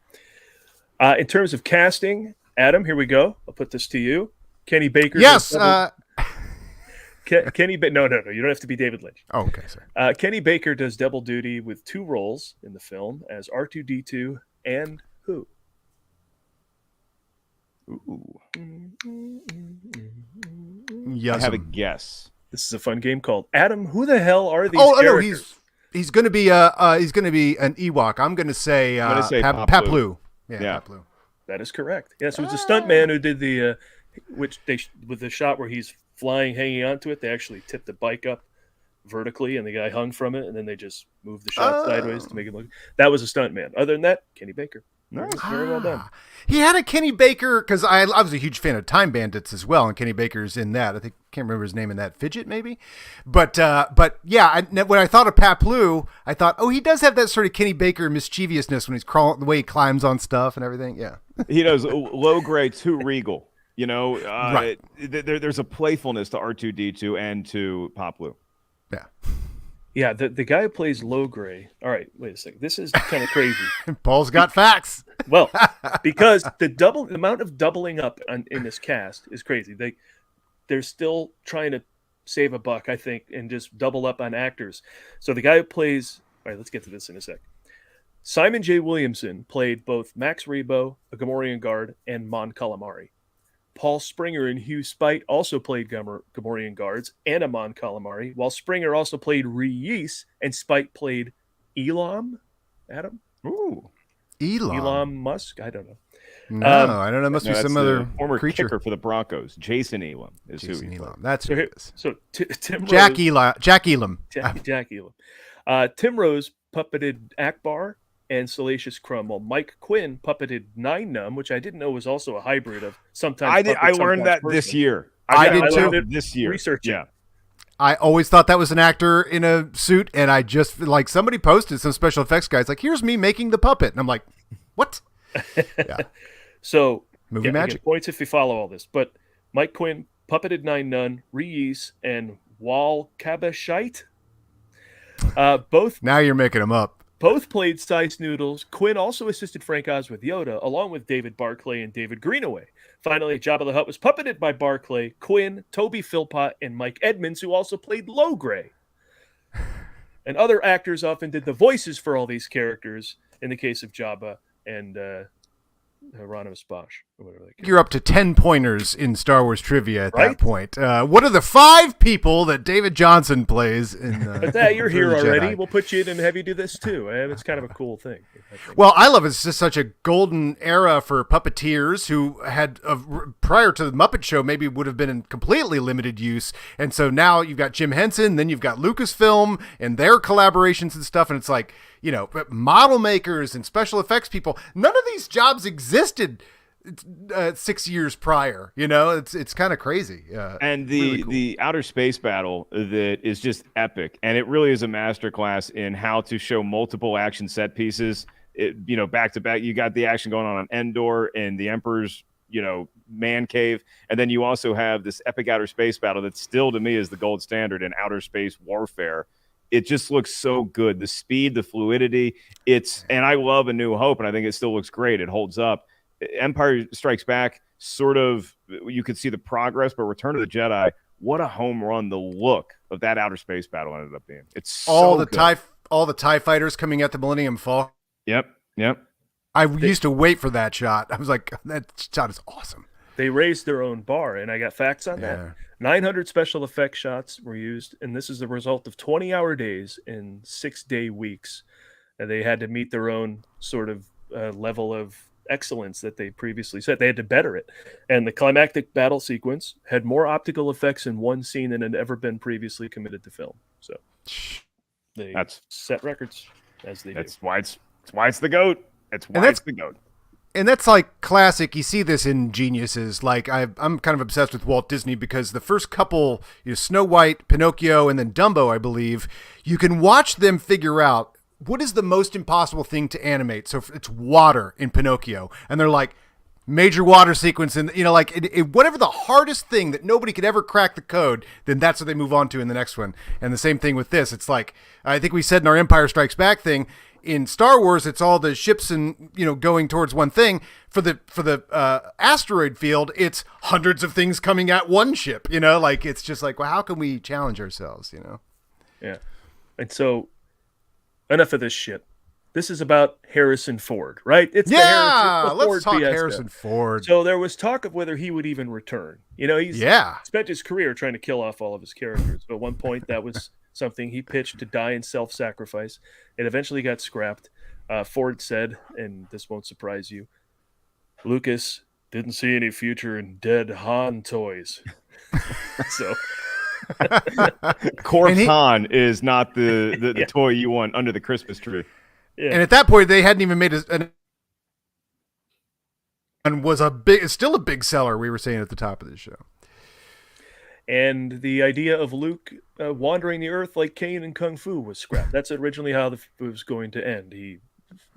In terms of casting, Adam, here we go. I'll put this to you. Kenny Baker. Yes. Kenny. No. You don't have to be David Lynch. Oh, okay, sorry. Kenny Baker does double duty with 2 roles in the film as R2-D2 and who? Ooh. Yes. I have a guess. This is a fun game called Adam. Who the hell are these? No, he's going to be an Ewok. I'm going to say Paplu. Yeah. Paplu. That is correct. Yes, it was a stuntman who did the with the shot where he's flying, hanging onto it. They actually tipped the bike up vertically, and the guy hung from it, and then they just moved the shot sideways to make it look. That was a stuntman. Other than that, Kenny Baker. Nice. Very well done. He had a Kenny Baker because I was a huge fan of Time Bandits as well, and Kenny Baker's in that. I can't remember his name in that. Fidget maybe, but yeah. When I thought of Paplu, I thought, he does have that sort of Kenny Baker mischievousness when he's crawling, the way he climbs on stuff and everything. Yeah, he does low grade, too regal. You know, right. There's a playfulness to R2-D2 and to Paplu. Yeah. Yeah, the guy who plays Low Gray. All right, wait a second. This is kind of crazy. Paul's got facts. Well, because the amount of doubling up in this cast is crazy. They're still trying to save a buck, I think, and just double up on actors. So the guy who plays, all right, let's get to this in a sec. Simon J. Williamson played both Max Rebo, a Gamorrean guard, and Mon Calamari. Paul Springer and Hugh Spite also played Gamorrean guards and a Mon Calamari, while Springer also played Reese and Spite played Elam. Adam? Ooh. Elam Musk? I don't know. No, I don't know. It must be some other former creature. Kicker for the Broncos. Jason Elam is Jason who Elam. That's who it is. So Tim Jack Rose, Jack Elam. Jack Elam. Tim Rose puppeted Akbar and Salacious Crumb, while Mike Quinn puppeted Nine Numb, which I didn't know was also a hybrid of sometimes. I learned that this year. I did too. This year. Researching. Yeah. I always thought that was an actor in a suit, and I just like somebody posted some special effects guys like, here's me making the puppet, and I'm like, what? Yeah. So movie magic. Points if you follow all this, but Mike Quinn puppeted Nine Nun, Reese, and Wal Kabashite. Both now you're making them up. Both played Sice Noodles. Quinn also assisted Frank Oz with Yoda, along with David Barclay and David Greenaway. Finally, Jabba the Hutt was puppeted by Barclay, Quinn, Toby Philpott, and Mike Edmonds, who also played Logray. And other actors often did the voices for all these characters, in the case of Jabba and Hieronymus Bosch, or whatever they call it. You're up to 10 pointers in Star Wars trivia at that point. What are the 5 people that David Johnson plays in But you're here Return of the already. Jedi? We'll put you in and have you do this too. And it's kind of a cool thing. Well, I love it. It's just such a golden era for puppeteers who had, prior to the Muppet Show, maybe would have been in completely limited use. And so now you've got Jim Henson, then you've got Lucasfilm and their collaborations and stuff. And it's like, you know, model makers and special effects people. None of these jobs existed 6 years prior. You know, it's kind of crazy. And the outer space battle that is just epic, and it really is a masterclass in how to show multiple action set pieces. Back to back. You got the action going on Endor and the Emperor's, man cave, and then you also have this epic outer space battle that still, to me, is the gold standard in outer space warfare. It just looks so good. The speed, the fluidity. And I love A New Hope, and I think it still looks great. It holds up. Empire Strikes Back, sort of, you could see the progress, but Return of the Jedi, what a home run the look of that outer space battle ended up being. It's so all the good. all the TIE fighters coming at the Millennium Falcon. Yep. I used to wait for that shot. I was like, that shot is awesome. They raised their own bar, and I got facts on that. 900 special effects shots were used, and this is the result of 20-hour days and 6-day weeks. And they had to meet their own sort of level of excellence that they previously set. They had to better it. And the climactic battle sequence had more optical effects in one scene than had ever been previously committed to film. So they set records as they do. That's why it's the GOAT. It's the GOAT. And that's like classic. You see this in geniuses. Like I'm kind of obsessed with Walt Disney because the first couple, Snow White, Pinocchio, and then Dumbo, I believe, you can watch them figure out what is the most impossible thing to animate. So it's water in Pinocchio, and they're like major water sequence, and whatever the hardest thing that nobody could ever crack the code, then that's what they move on to in the next one. And the same thing with this. It's like I think we said in our Empire Strikes Back thing. In Star Wars, it's all the ships and going towards one thing. For the asteroid field, it's hundreds of things coming at one ship. It's just like, well, how can we challenge ourselves? Yeah, and so enough of this shit. This is about Harrison Ford, right? It's let's Ford talk Fiesta. Harrison Ford. So there was talk of whether he would even return. He's spent his career trying to kill off all of his characters, but at one point that was something he pitched to die in self-sacrifice. It eventually got scrapped. Ford said, and this won't surprise you, Lucas didn't see any future in dead Han toys. So Corpse Han is not the toy you want under the Christmas tree. Yeah. And at that point, they hadn't even made and was still a big seller. We were saying at the top of the show. And the idea of Luke wandering the earth like Kane in Kung Fu was scrapped. That's originally how it was going to end. He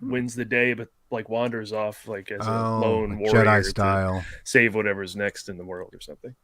wins the day, but wanders off as a lone warrior Jedi style, to save whatever's next in the world or something.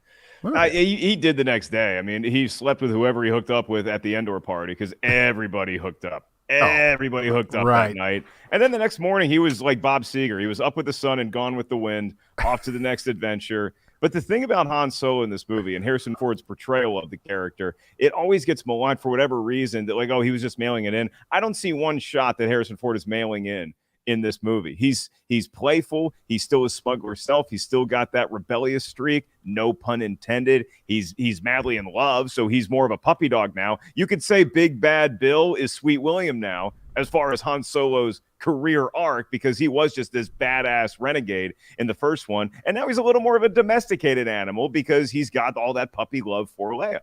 He did the next day. I mean, he slept with whoever he hooked up with at the Endor party because everybody hooked up. Everybody hooked up that night. And then the next morning, he was like Bob Seger. He was up with the sun and gone with the wind, off to the next adventure. But the thing about Han Solo in this movie and Harrison Ford's portrayal of the character, it always gets maligned for whatever reason that he was just mailing it in. I don't see one shot that Harrison Ford is mailing in this movie. He's playful. He's still his smuggler self. He's still got that rebellious streak. No pun intended. He's madly in love, so he's more of a puppy dog now. You could say Big Bad Bill is Sweet William now as far as Han Solo's career arc because he was just this badass renegade in the first one, and now he's a little more of a domesticated animal because he's got all that puppy love for Leia.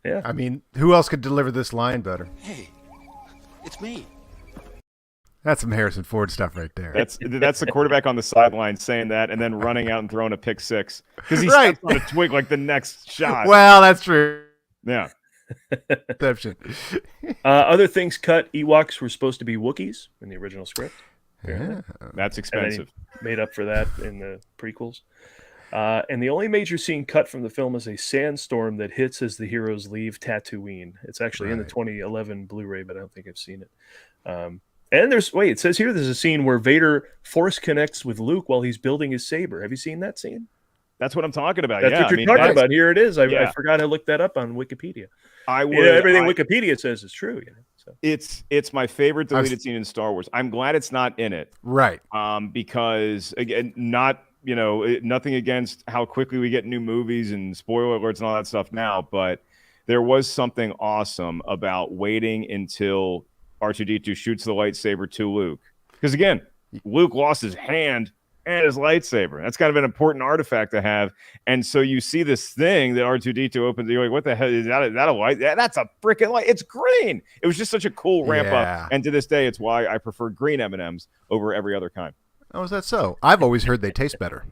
Yeah. I mean, who else could deliver this line better? Hey, it's me. That's some Harrison Ford stuff right there. That's the quarterback on the sideline saying that and then running out and throwing a pick six because he steps on a twig like the next shot. Well, that's true. Yeah. Deception. Other things cut. Ewoks were supposed to be Wookiees in the original script. Yeah. That's expensive. Made up for that in the prequels. And the only major scene cut from the film is a sandstorm that hits as the heroes leave Tatooine. It's actually in the 2011 Blu-ray, but I don't think I've seen it. And it says here there's a scene where Vader force connects with Luke while he's building his saber. Have you seen that scene? That's what I'm talking about. That's what you're talking about. Here it is. I forgot I looked that up on Wikipedia. Everything Wikipedia says is true. So. It's my favorite deleted scene in Star Wars. I'm glad it's not in it. Right. Because again, nothing against how quickly we get new movies and spoiler alerts and all that stuff now, but there was something awesome about waiting until R2-D2 shoots the lightsaber to Luke. Because again, Luke lost his hand and his lightsaber. That's kind of an important artifact to have. And so you see this thing that R2-D2 opens. You're like, what the hell? Is that a light? That's a freaking light. It's green. It was just such a cool ramp up. And to this day, it's why I prefer green M&Ms over every other kind. Oh, is that so? I've always heard they taste better.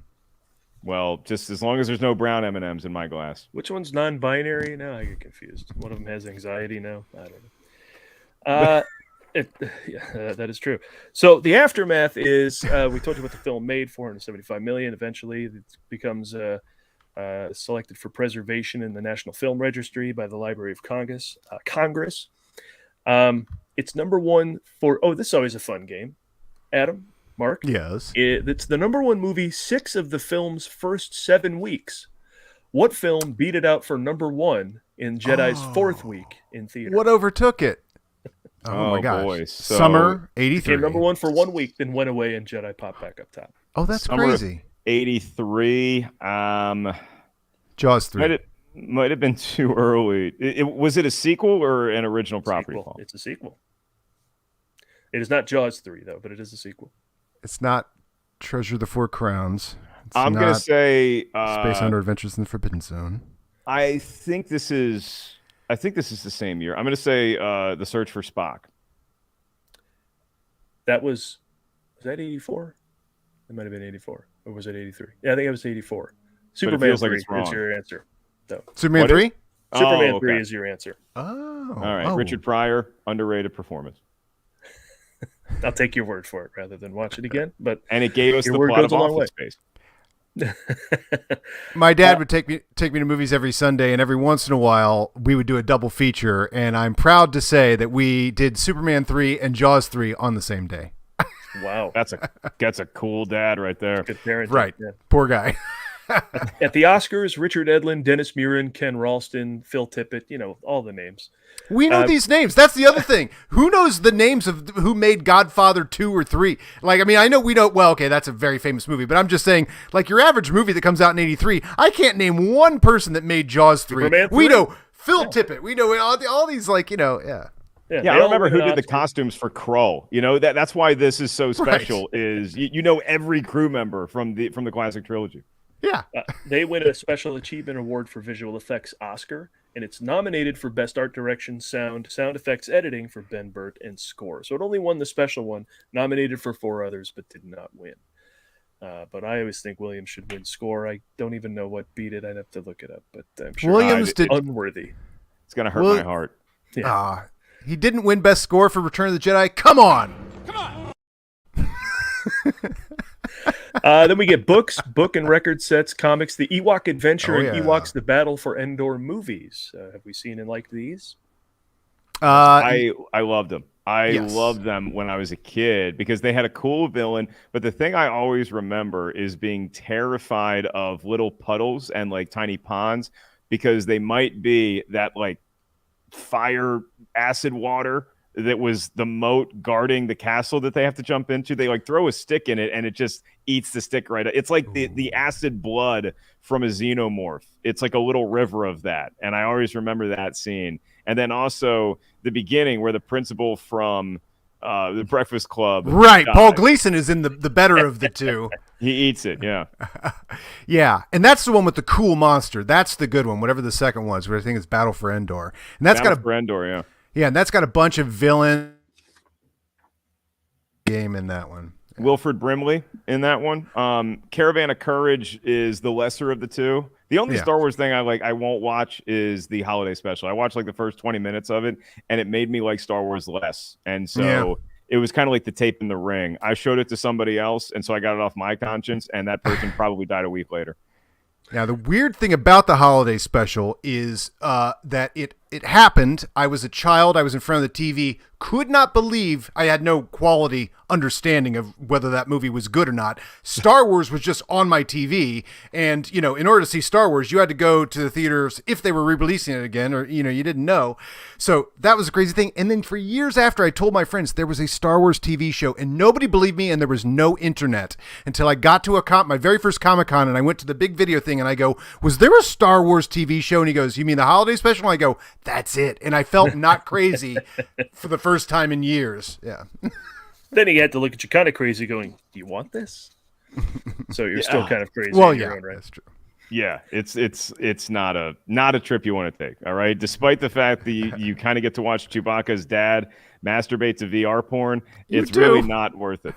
Well, just as long as there's no brown M&Ms in my glass. Which one's non-binary? Now I get confused. One of them has anxiety now. I don't know. That is true. So the aftermath is we told you what the film made, $475 million. Eventually, it becomes selected for preservation in the National Film Registry by the Library of Congress. It's number one for. Oh, this is always a fun game. Adam, Mark. Yes. It's the number one movie 6 of the film's first 7 weeks. What film beat it out for number one in Jedi's 4th week in theater? What overtook it? Oh my gosh. Boy. So Summer 83. Came number one for 1 week, then went away and Jedi popped back up top. Oh, that's Summer crazy. 83. Jaws 3. Might have been too early. Was it a sequel or an original property? It's a sequel. It is not Jaws 3, though, but it is a sequel. It's not Treasure of the Four Crowns. I'm going to say Space Hunter Adventures in the Forbidden Zone. I think this is the same year. I'm going to say The Search for Spock. Was that 84? It might have been 84. Or was it 83? Yeah, I think it was 84. Superman 3 is your answer. So. Superman 3? Superman 3 is your answer. Oh. All right. Richard Pryor, underrated performance. I'll take your word for it rather than watch it again. And it gave us the plot of Office Space. My dad would take me to movies every Sunday, and every once in a while we would do a double feature, and I'm proud to say that we did Superman 3 and Jaws 3 on the same day. Wow. That's a cool dad right there. Good parenting. Right. Yeah. Poor guy. At the Oscars, Richard Edlund, Dennis Muren, Ken Ralston, Phil Tippett, all the names. We know these names. That's the other thing. Who knows the names of who made Godfather 2 or 3? Like, I mean, I know we don't. Well, okay, that's a very famous movie, but I'm just saying, like, your average movie that comes out in 83, I can't name one person that made Jaws 3. Superman 3? We know Phil Tippett. We know all these, like, yeah. Yeah, I remember who did the costumes for Krull. That's why this is so special. Right. Is every crew member from the classic trilogy. Yeah. They win a Special Achievement Award for Visual Effects Oscar, and it's nominated for Best Art Direction, Sound Effects Editing for Ben Burt, and Score. So it only won the special one, nominated for 4 others, but did not win. But I always think Williams should win Score. I don't even know what beat it. I'd have to look it up, but I'm sure Williams did unworthy. It's going to hurt my heart. Yeah. He didn't win Best Score for Return of the Jedi. Come on! Then we get book and record sets, comics, the Ewok Adventure and Ewoks The Battle for Endor movies. Have we seen and liked these? I loved them. I loved them when I was a kid because they had a cool villain. But the thing I always remember is being terrified of little puddles and like tiny ponds because they might be that like fire acid water that was the moat guarding the castle that they have to jump into. They like throw a stick in it and it just eats the stick right. It's like the acid blood from a xenomorph. It's like a little river of that. And I always remember that scene. And then also the beginning where the principal from the Breakfast Club. Right. Paul Gleason is in the better of the two. He eats it. Yeah. Yeah. And that's the one with the cool monster. That's the good one. Whatever the second was, where I think it's Battle for Endor. And that's Battle for Endor. Yeah. Yeah, and that's got a bunch of villain game in that one. Yeah. Wilford Brimley in that one. Caravan of Courage is the lesser of the two. The only Star Wars thing I won't watch is the holiday special. I watched like the first 20 minutes of it, and it made me like Star Wars less. And so it was kind of like the tape in the ring. I showed it to somebody else, and so I got it off my conscience, and that person probably died a week later. Now, the weird thing about the holiday special is that it happened. I was a child. I was in front of the TV. Could not believe I had no quality understanding of whether that movie was good or not. Star Wars was just on my TV. And, in order to see Star Wars, you had to go to the theaters if they were re-releasing it again, or, you didn't know. So that was a crazy thing. And then for years after, I told my friends there was a Star Wars TV show, and nobody believed me, and there was no internet until I got to my very first Comic-Con, and I went to the big video thing, and I go, was there a Star Wars TV show? And he goes, you mean the holiday special? And I go, that's it. And I felt not crazy for the first time in years. Yeah. Then he had to look at you kind of crazy going, do you want this? So you're still kind of crazy. Well, on your yeah, own, right? that's true. Yeah, it's not a trip you want to take. All right, despite the fact that you kind of get to watch Chewbacca's dad masturbate to VR porn, it's really not worth it.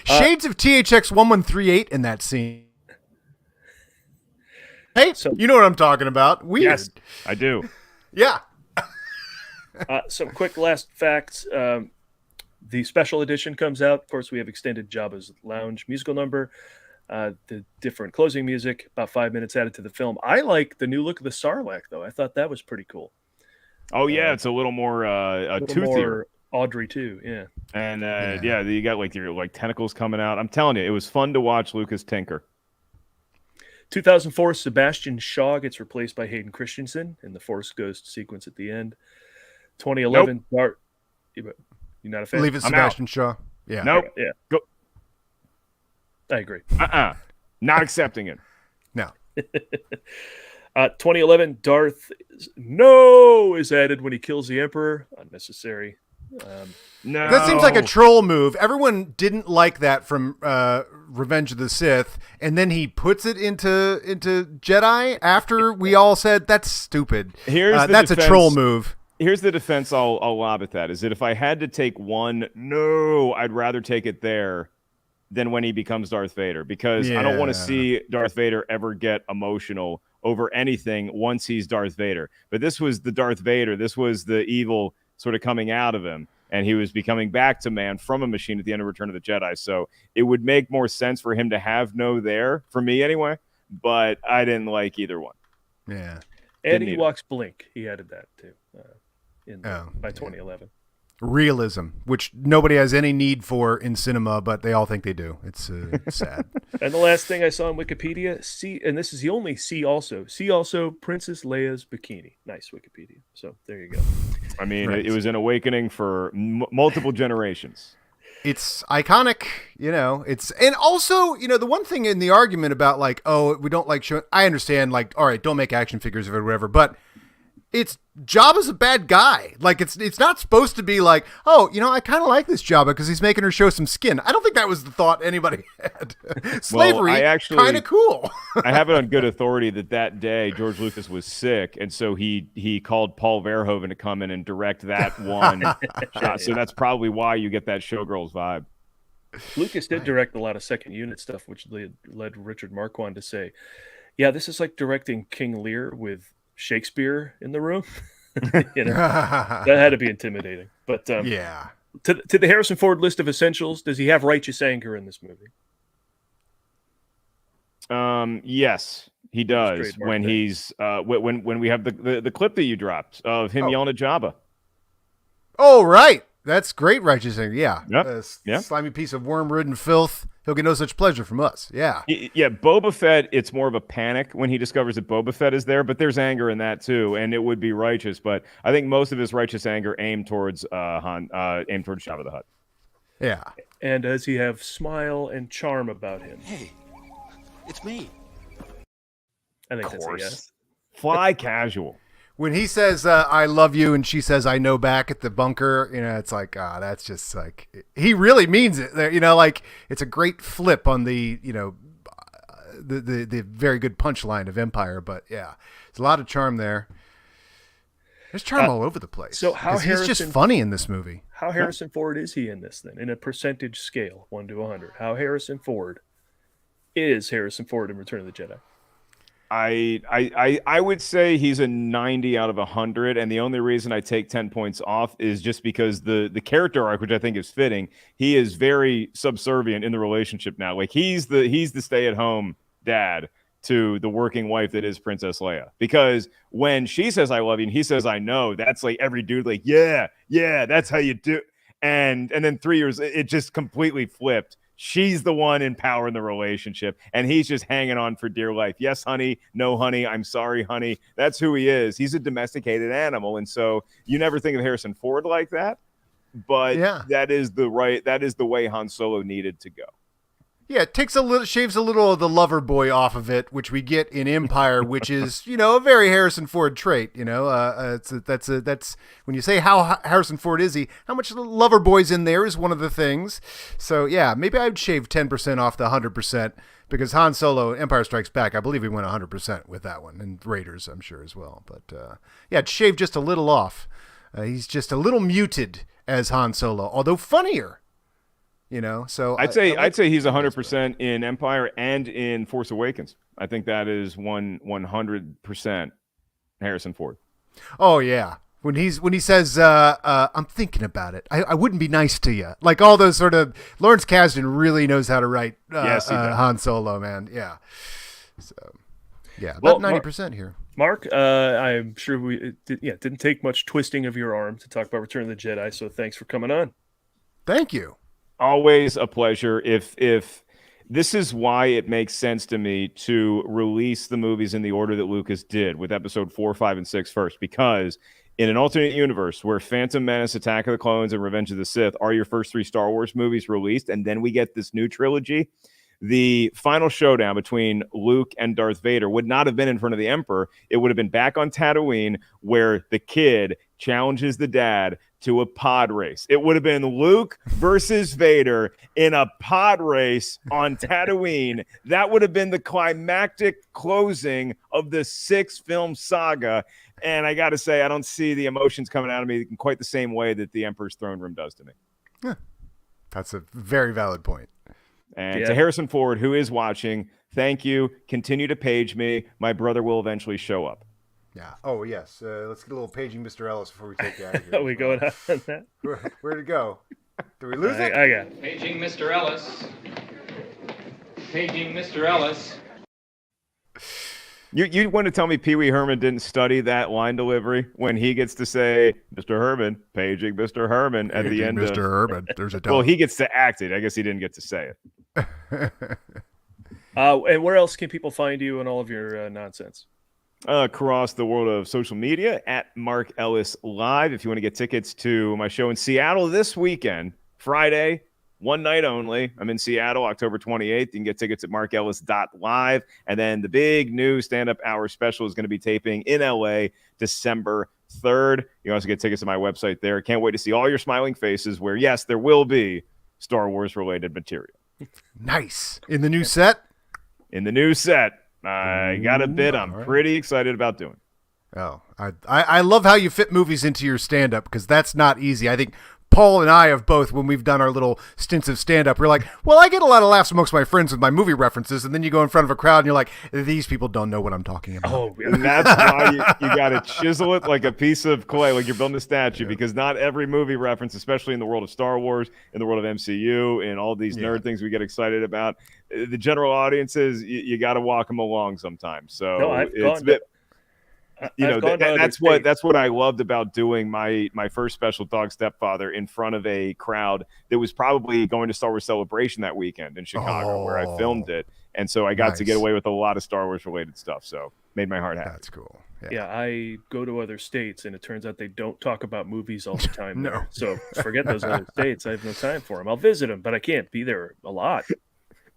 Shades of THX 1138 in that scene. Hey, so, you know what I'm talking about. Weird. Yes, I do. Yeah. Some quick last facts. The special edition comes out. Of course, we have extended Jabba's Lounge musical number, the different closing music, about 5 minutes added to the film. I like the new look of the Sarlacc, though. I thought that was pretty cool. Oh, yeah, it's a little more toothier. More Audrey, too, yeah. And, yeah, you got your tentacles coming out. I'm telling you, it was fun to watch Lucas tinker. 2004, Sebastian Shaw gets replaced by Hayden Christensen in the Force Ghost sequence at the end. 2011, Darth. You're not a fan? Believe it's Sebastian Shaw. Yeah. Nope. Yeah. Go. I agree. Not accepting it. No. 2011, Darth is added when he kills the Emperor. Unnecessary. No. That seems like a troll move. Everyone didn't like that from Revenge of the Sith, and then he puts it into Jedi after we all said that's stupid. That's a troll move. Here's the defense I'll lob at that, is that if I had to take one, I'd rather take it there than when he becomes Darth Vader, because I don't want to see Darth Vader ever get emotional over anything once he's Darth Vader. But this was the Darth Vader. This was the evil sort of coming out of him, and he was becoming back to man from a machine at the end of Return of the Jedi. So it would make more sense for him to have there, for me anyway, but I didn't like either one. Yeah. And Ewoks blink. He added that, too, by 2011. Realism, which nobody has any need for in cinema, but they all think they do. It's sad. And the last thing I saw on Wikipedia, and this is the only see also Princess Leia's bikini. Nice Wikipedia. So there you go. I mean, it was an awakening for multiple generations. It's iconic, and also, the one thing in the argument about we don't like showing, I understand, all right, don't make action figures of it or whatever, but it's Jabba's a bad guy. It's not supposed to be I kind of like this Jabba because he's making her show some skin. I don't think that was the thought anybody had. Slavery, kind of cool. I have it on good authority that day George Lucas was sick, and so he called Paul Verhoeven to come in and direct that one shot. So that's probably why you get that Showgirls vibe. Lucas did direct a lot of second unit stuff, which led Richard Marquand to say, yeah, this is like directing King Lear with Shakespeare in the room. That had to be intimidating. But yeah, to the Harrison Ford list of essentials, does he have righteous anger in this movie? Yes, he does. When he's when we have the clip that you dropped of him yelling at Jabba. Oh, right. That's great righteous anger. Yeah. Yep. Slimy piece of worm-ridden filth. He'll get no such pleasure from us. Yeah. Yeah, Boba Fett, it's more of a panic when he discovers that Boba Fett is there, but there's anger in that too, and it would be righteous. But I think most of his righteous anger aimed towards Jabba the Hutt. Yeah. And does he have smile and charm about him? Hey, it's me. I think that's a yes. Fly casual. When he says, I love you, and she says, I know back at the bunker, it's that's just he really means it. It's a great flip on the, the very good punchline of Empire. But yeah, there's a lot of charm there. There's charm all over the place. So he's just funny in this movie. How Harrison Ford is he in this then? In a percentage scale, 1 to 100. How Harrison Ford is Harrison Ford in Return of the Jedi? I would say he's a 90 out of 100, and the only reason I take 10 points off is just because the character arc, which I think is fitting, he is very subservient in the relationship now. He's the stay-at-home dad, to the working wife that is Princess Leia. Because when she says I love you and he says I know, that's like every dude like, yeah, that's how you do. And then 3 years, it just completely flipped. She's the one in power in the relationship, and he's just hanging on for dear life. Yes, honey. No, honey. I'm sorry, honey. That's who he is. He's a domesticated animal, and so you never think of Harrison Ford like that. But that is the way Han Solo needed to go. Yeah, it shaves a little of the lover boy off of it, which we get in Empire, which is, a very Harrison Ford trait. That's when you say how Harrison Ford is he, how much lover boy's in there is one of the things. So yeah, maybe I'd shave 10% off the 100% because Han Solo, Empire Strikes Back, I believe he went 100% with that one, and Raiders, I'm sure as well. But I'd shave just a little off. He's just a little muted as Han Solo, although funnier. So I'd say he's 100% in Empire and in Force Awakens. I think that is 100% Harrison Ford. Oh yeah, when he says I'm thinking about it. I wouldn't be nice to you. Like all those sort of Lawrence Kasdan really knows how to write Han Solo, man. Yeah. So about 90% here. Mark, I'm sure didn't take much twisting of your arm to talk about Return of the Jedi. So thanks for coming on. Thank you. Always a pleasure. If this is why it makes sense to me to release the movies in the order that Lucas did with episode 4, 5, and 6 first, because in an alternate universe where Phantom Menace, Attack of the Clones, and Revenge of the Sith are your first 3 Star Wars movies released, and then we get this new trilogy, the final showdown between Luke and Darth Vader would not have been in front of the Emperor. It would have been back on Tatooine where the kid challenges the dad to a pod race. It would have been Luke versus Vader in a pod race on Tatooine. That would have been the climactic closing of the 6-film saga. And I got to say, I don't see the emotions coming out of me in quite the same way that the Emperor's Throne Room does to me. Yeah, that's a very valid point. And to Harrison Ford, who is watching, thank you. Continue to page me. My brother will eventually show up. Yeah. Oh, yes. Let's get a little paging Mr. Ellis before we take you out of here. Are we going on that? Where'd it go? Did we lose it? I got it. Paging Mr. Ellis. Paging Mr. Ellis. You want to tell me Pee Wee Herman didn't study that line delivery when he gets to say, Mr. Herman, paging Mr. Herman at the end Mr. Herman, there's a Well, he gets to act it. I guess he didn't get to say it. And where else can people find you and all of your nonsense? Across the world of social media at Mark Ellis Live. If you want to get tickets to my show in Seattle this weekend, Friday, one night only. I'm in Seattle, October 28th. You can get tickets at markellis.live. And then the big new stand-up hour special is going to be taping in LA December 3rd. You can also get tickets to my website there. Can't wait to see all your smiling faces where, yes, there will be Star Wars-related material. Nice. In the new set? In the new set. I got a bit I'm pretty excited about doing. Oh, I love how you fit movies into your stand-up because that's not easy. I think Paul and I have both, when we've done our little stints of stand-up, we're like, well, I get a lot of laughs amongst my friends with my movie references, and then you go in front of a crowd and you're like, these people don't know what I'm talking about. Oh, and that's why you got to chisel it like a piece of clay, like you're building a statue, because not every movie reference, especially in the world of Star Wars, in the world of MCU, and all these nerd things we get excited about, the general audiences, you got to walk them along sometimes. So that's what I loved about doing my first special, Dog Stepfather, in front of a crowd that was probably going to Star Wars Celebration that weekend in Chicago, where I filmed it, and so I got to get away with a lot of Star Wars related stuff. So made my heart happy. That's cool. Yeah, I go to other states, and it turns out they don't talk about movies all the time. No, there. So forget those other states. I have no time for them. I'll visit them, but I can't be there a lot.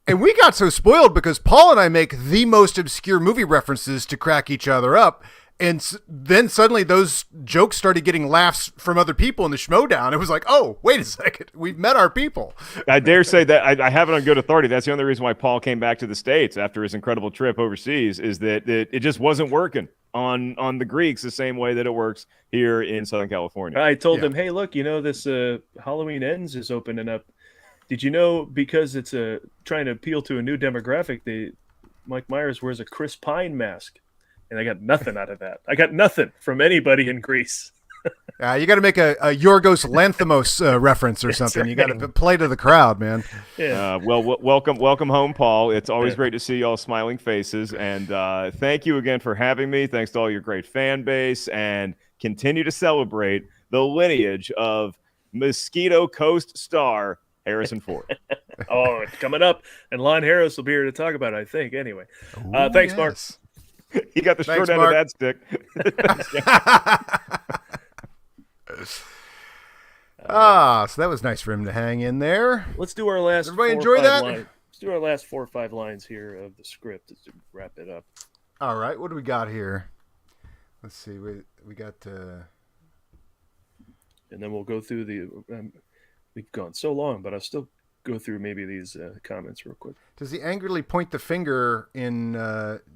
And we got so spoiled because Paul and I make the most obscure movie references to crack each other up. And then suddenly those jokes started getting laughs from other people in the Schmoedown. It was like, oh, wait a second. We've met our people. I dare say that I have it on good authority. That's the only reason why Paul came back to the States after his incredible trip overseas, is that it just wasn't working on the Greeks the same way that it works here in Southern California. I told him, hey, look, this Halloween Ends is opening up. Did you know, because it's trying to appeal to a new demographic, Mike Myers wears a Chris Pine mask? And I got nothing out of that. I got nothing from anybody in Greece. You got to make a Yorgos Lanthimos reference or something. You got to play to the crowd, man. Yeah. Welcome home, Paul. It's always great to see y'all smiling faces, and thank you again for having me. Thanks to all your great fan base, and continue to celebrate the lineage of Mosquito Coast star Harrison Ford. Oh, it's coming up, and Lon Harris will be here to talk about it, I think. Anyway, thanks, Mark. He got the short end of that stick. So that was nice for him to hang in there. Let's do our last. Everybody enjoy that? Let's do our last 4 or 5 lines here of the script to wrap it up. All right, what do we got here? Let's see. We got. And then we'll go through the. We've gone so long, but I'll still go through maybe these comments real quick. Does he angrily point the finger in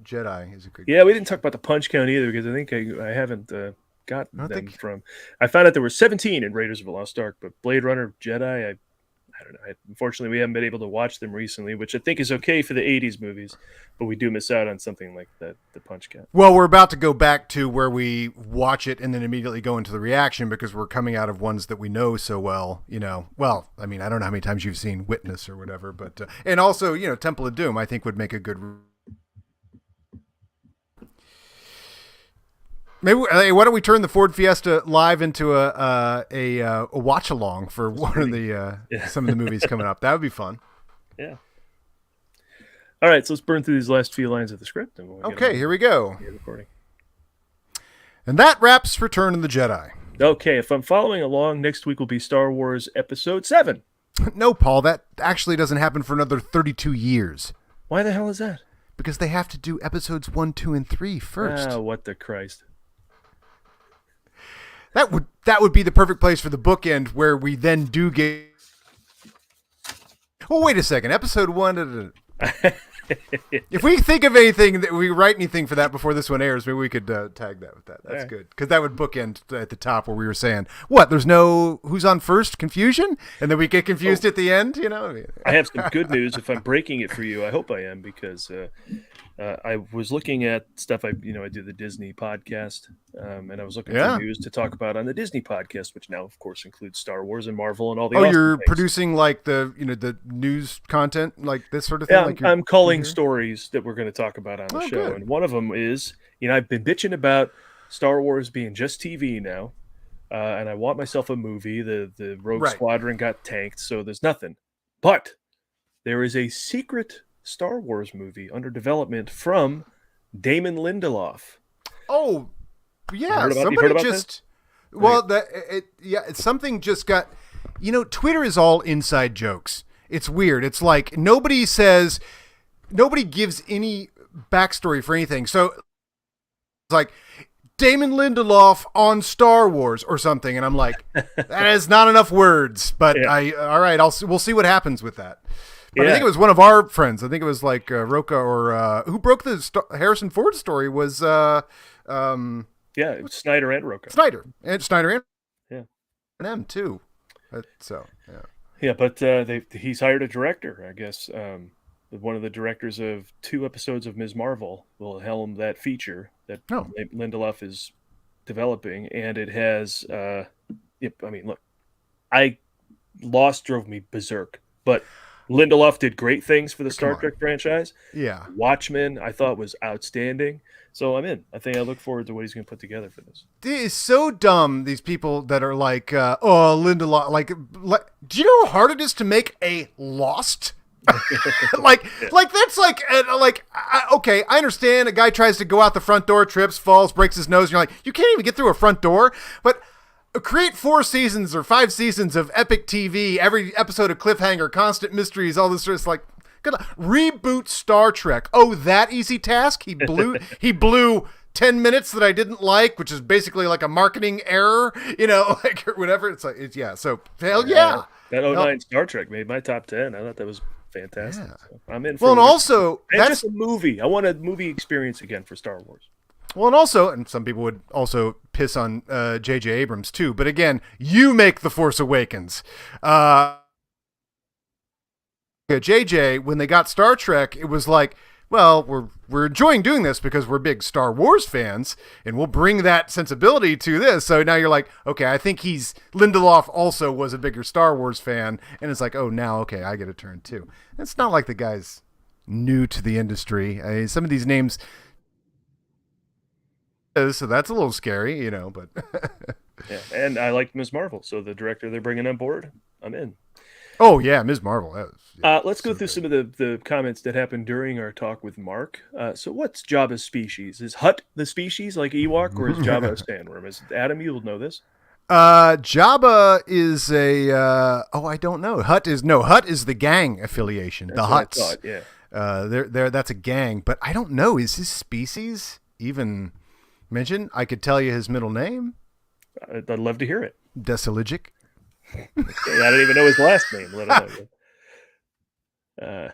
Jedi? Is it good? Yeah, we didn't talk about the punch count either because I think I haven't gotten them from. I found out there were 17 in Raiders of the Lost Ark, but Blade Runner, Jedi, I don't know. Unfortunately, we haven't been able to watch them recently, which I think is okay for the 80s movies, but we do miss out on something like that, the punch count. Well, we're about to go back to where we watch it and then immediately go into the reaction because we're coming out of ones that we know so well, Well, I mean, I don't know how many times you've seen Witness or whatever, but and also, Temple of Doom, I think would make a good. Maybe why don't we turn the Ford Fiesta live into a watch along for one of the some of the movies coming up? That would be fun. Yeah. All right, so let's burn through these last few lines of the script. And okay, here we go. Recording. And that wraps Return of the Jedi. Okay, if I'm following along, next week will be Star Wars Episode 7. No, Paul, that actually doesn't happen for another 32 years. Why the hell is that? Because they have to do episodes 1, 2, and 3 first. Ah, what the Christ. That would be the perfect place for the bookend where we then do get. Oh, wait a second. Episode 1. If we think of anything that we write anything for that before this one airs, maybe we could tag that with that. That's good because that would bookend at the top where we were saying, "What? There's no who's on first confusion," and then we get confused at the end. I have some good news. If I'm breaking it for you, I hope I am because I was looking at stuff. I do the Disney podcast, and I was looking for news to talk about on the Disney podcast, which now, of course, includes Star Wars and Marvel and all the. Oh, awesome you're things. producing like the news content, like this sort of thing. Yeah, like I'm culling stories that we're going to talk about on the show, and one of them is I've been bitching about Star Wars being just TV now, and I want myself a movie. The Rogue Squadron got tanked, so there's nothing, but there is a secret Star Wars movie under development from Damon Lindelof. Oh, yeah. Somebody just. Well, something just got. Twitter is all inside jokes. It's weird. It's like nobody gives any backstory for anything. So it's like Damon Lindelof on Star Wars or something, and I'm like, that is not enough words. But all right, we'll see what happens with that. But I think it was one of our friends. I think it was like Roca or who broke the Harrison Ford story was Snyder and Roca. Snyder and M too. But he's hired a director, I guess. One of the directors of 2 episodes of Ms. Marvel will helm that feature that Lindelof is developing, and it has. Look, Lost drove me berserk, but Lindelof did great things for the Star Trek franchise. Yeah. Watchmen, I thought, was outstanding. So I'm in. I think I look forward to what he's going to put together for this. It is so dumb, these people that are like, Lindelof. Like, do you know how hard it is to make a Lost? That's okay, I understand a guy tries to go out the front door, trips, falls, breaks his nose, and you're like, you can't even get through a front door. But create 4 seasons or 5 seasons of epic TV, every episode of cliffhanger, constant mysteries, all this sort of good. Reboot Star Trek. Oh, that easy task? He blew 10 minutes that I didn't like, which is basically like a marketing error, or whatever. It's like, so hell yeah. That 09 Star Trek made my top 10. I thought that was fantastic. Yeah. So I'm in for and also that's just a movie. I want a movie experience again for Star Wars. Well, and also, and some people would also piss on J.J. Abrams too, but again, you make The Force Awakens. JJ, when they got Star Trek, it was like, well, we're enjoying doing this because we're big Star Wars fans, and we'll bring that sensibility to this. So now you're like, okay, I think Lindelof also was a bigger Star Wars fan, and it's like, oh, now, okay, I get a turn too. It's not like the guy's new to the industry. I mean, some of these names, so that's a little scary, but. Yeah, and I like Ms. Marvel, so the director they're bringing on board, I'm in. Oh, yeah, Ms. Marvel. Let's go through some of the comments that happened during our talk with Mark. So what's Jabba's species? Is Hutt the species like Ewok, or is Jabba a sandworm? Adam, you'll know this. Jabba is I don't know. Hutt is the gang affiliation. That's the what Hutts. I thought, yeah. That's a gang, but I don't know. Is his species even mentioned? I could tell you his middle name. I'd love to hear it. Desiligic. I don't even know his last name, let alone.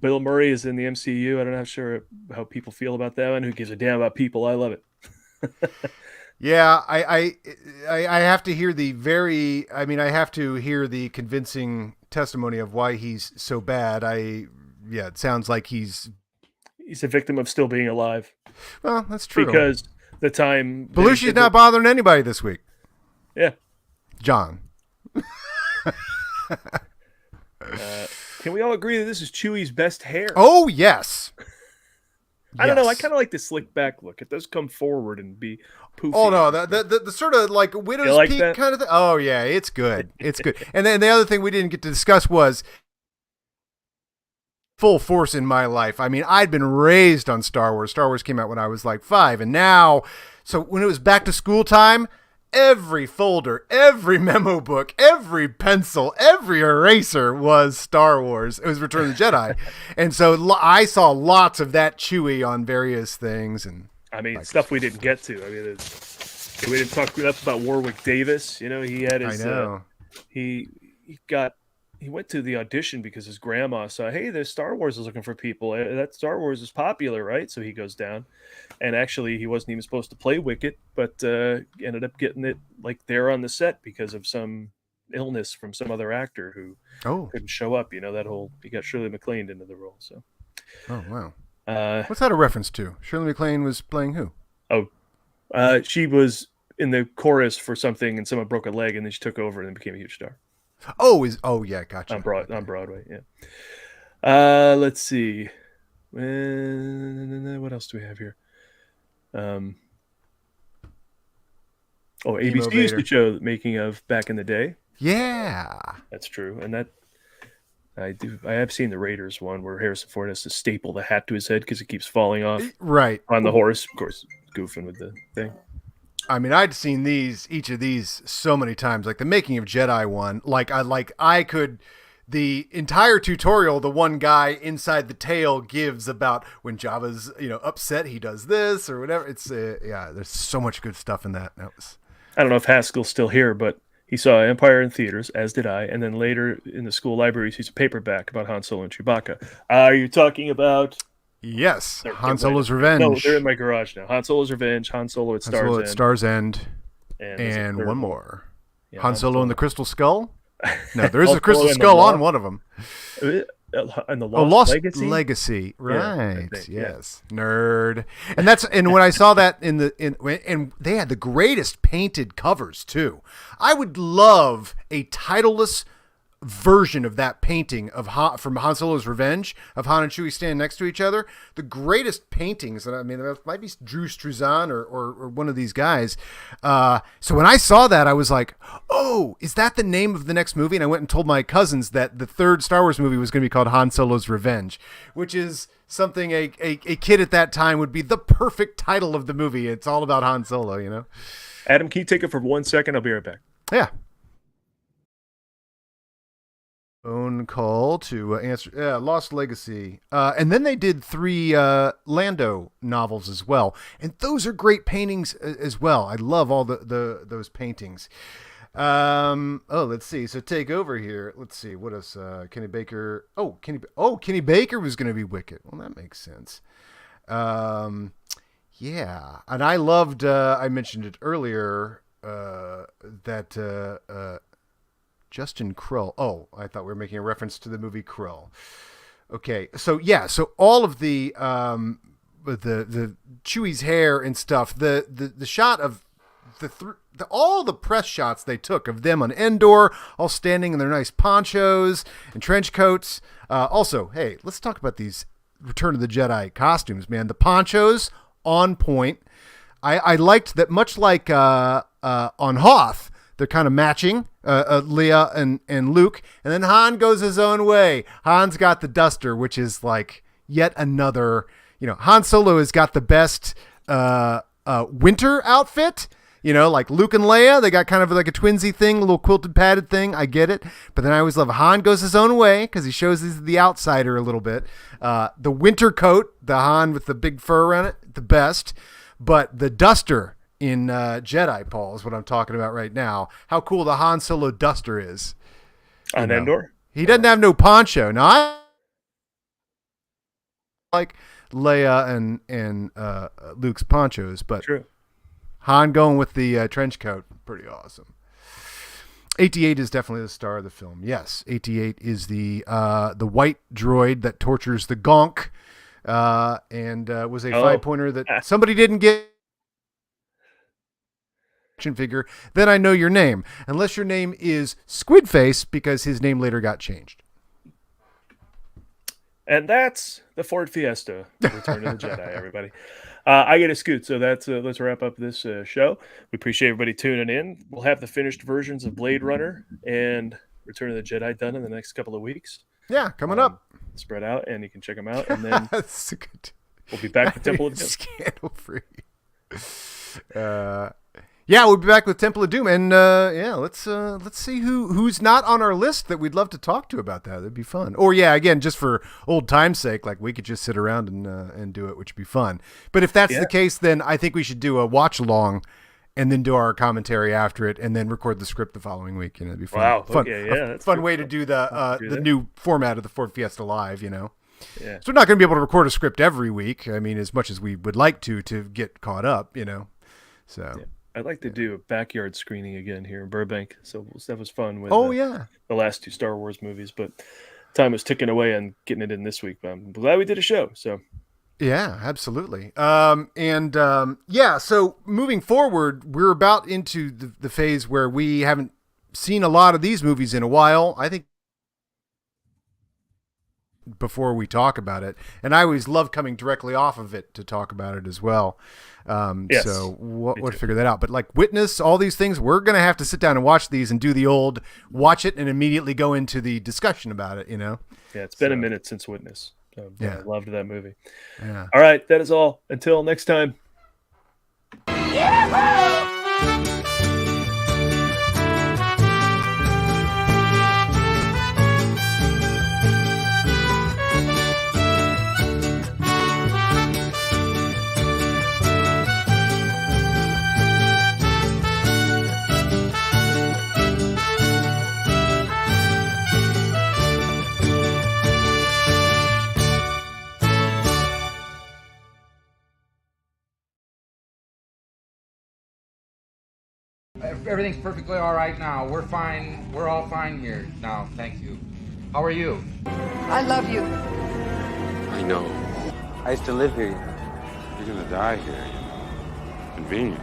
Bill Murray is in the MCU. I'm not sure how people feel about that one. Who gives a damn about people? I love it. Yeah, I have to hear I have to hear the convincing testimony of why he's so bad. It sounds like he's a victim of still being alive. Well, that's true. Because the time Belushi's not bothering anybody this week. Yeah. John. Can we all agree that this is Chewie's best hair? Oh, yes. I don't know. I kind of like the slick back look. It does come forward and be poofy. Oh, no. The sort of like widow's like peak that? kind of thing. Oh, yeah. It's good. It's good. And then the other thing we didn't get to discuss was full force in my life. I mean, I'd been raised on Star Wars. Star Wars came out when I was like 5. And now, so when it was back to school time, every folder, every memo book, every pencil, every eraser was Star Wars. It was Return of the Jedi. And so I saw lots of that Chewie on various things. And I mean, stuff we didn't get to. I mean, we didn't talk enough about Warwick Davis. He had his... I know. He went to the audition because his grandma saw, hey, there's Star Wars is looking for people. That Star Wars is popular, right? So he goes down. And actually, he wasn't even supposed to play Wicket, but ended up getting it like there on the set because of some illness from some other actor who couldn't show up. He got Shirley MacLaine into the role. So. Oh, wow. What's that a reference to? Shirley MacLaine was playing who? Oh, she was in the chorus for something and someone broke a leg and then she took over and then became a huge star. Yeah, gotcha. On Broadway, yeah. Let's see. What else do we have here? ABC used to show the making of back in the day. Yeah, that's true, and that I have seen the Raiders one where Harrison Ford has to staple the hat to his head because it keeps falling off. Right on the horse, of course, goofing with the thing. I mean, I'd seen each of these so many times, like the Making of Jedi one. The entire tutorial, the one guy inside the tail gives about when Jabba's, upset, he does this or whatever. It's there's so much good stuff in that. I don't know if Haskell's still here, but he saw Empire in theaters, as did I, and then later in the school library, he sees a paperback about Han Solo and Chewbacca. Are you talking about? Yes, Han Solo's Revenge. No, they're in my garage now. Han Solo's Revenge, Han Solo at Star's End, and one more. Yeah, Han Solo and the Crystal Skull? No, there is a Crystal Skull on one of them. And the Lost Legacy? Legacy, right? Yeah, yes, nerd. And when I saw that and they had the greatest painted covers too. I would love a titleless version of that painting from Han Solo's Revenge of Han and Chewie standing next to each other. The greatest paintings, and I mean, it might be Drew Struzan or one of these guys. So when I saw that, I was like, oh, is that the name of the next movie? And I went and told my cousins that the third Star Wars movie was going to be called Han Solo's Revenge, which is something a kid at that time would be the perfect title of the movie. It's all about Han Solo, Adam, can you take it for 1 second? I'll be right back. Yeah. Phone call to answer Lost Legacy. And then they did 3 Lando novels as well. And those are great paintings as well. I love all those paintings. Let's see. So take over here. Let's see. What else? Kenny Baker. Kenny Baker was going to be Wicket. Well, that makes sense. Yeah. And I loved, I mentioned it earlier, that Justin Krill. Oh, I thought we were making a reference to the movie Krill. Okay, so yeah, so all of the Chewie's hair and stuff, the shot of all the press shots they took of them on Endor, all standing in their nice ponchos and trench coats. Also, hey, let's talk about these Return of the Jedi costumes, man. The ponchos on point. I liked that, much like on Hoth, they're kind of matching, Leia and Luke, and then Han goes his own way. Han's got the duster, which is like yet another, Han Solo has got the best winter outfit. Like Luke and Leia, they got kind of like a twinsy thing, a little quilted padded thing. I get it. But then I always love Han goes his own way because he shows he's the outsider a little bit. The winter coat, the Han with the big fur around it, the best. But the duster in Jedi, Paul, is what I'm talking about right now. How cool the Han Solo duster is. On Endor? He doesn't have no poncho. Now, I like Leia and Luke's ponchos, but true. Han going with the trench coat, pretty awesome. 88 is definitely the star of the film. Yes, 88 is the white droid that tortures the Gonk, and was a 5-pointer that somebody didn't get action figure. Then I know your name, unless your name is Squidface, because his name later got changed. And that's the Ford Fiesta, Return of the Jedi, everybody. I get a scoot, so let's wrap up this show. We appreciate everybody tuning in. We'll have the finished versions of Blade Runner and Return of the Jedi done in the next couple of weeks. Yeah, coming up. Spread out, and you can check them out. And then that's good. We'll be back with Temple of Doom. Scandal free. Yeah, we'll be back with Temple of Doom, and let's see who's not on our list that we'd love to talk to about that. That'd be fun. Or again, just for old time's sake, like we could just sit around and do it, which would be fun. But if that's the case, then I think we should do a watch along, and then do our commentary after it, and then record the script the following week. It'd be fun. Wow. Fun. Okay. Yeah. That's fun way to do the new format of the Ford Fiesta Live. Yeah. So we're not going to be able to record a script every week. I mean, as much as we would like to get caught up. So. Yeah. I'd like to do a backyard screening again here in Burbank. So that was fun with the last 2 Star Wars movies, but time was ticking away on getting it in this week. But I'm glad we did a show. So yeah, absolutely. So moving forward, we're about into the phase where we haven't seen a lot of these movies in a while. I think before we talk about it, and I always love coming directly off of it to talk about it as well. Yes, so we'll figure that out. But like Witness, all these things, we're going to have to sit down and watch these and do the old watch it and immediately go into the discussion about it, Yeah, it's been a minute since Witness. So, I loved that movie. Yeah. All right, that is all. Until next time. Everything's perfectly all right now. We're fine. We're all fine here now. Thank you. How are you? I love you. I know. I used to live here. You're gonna die here. Convenient.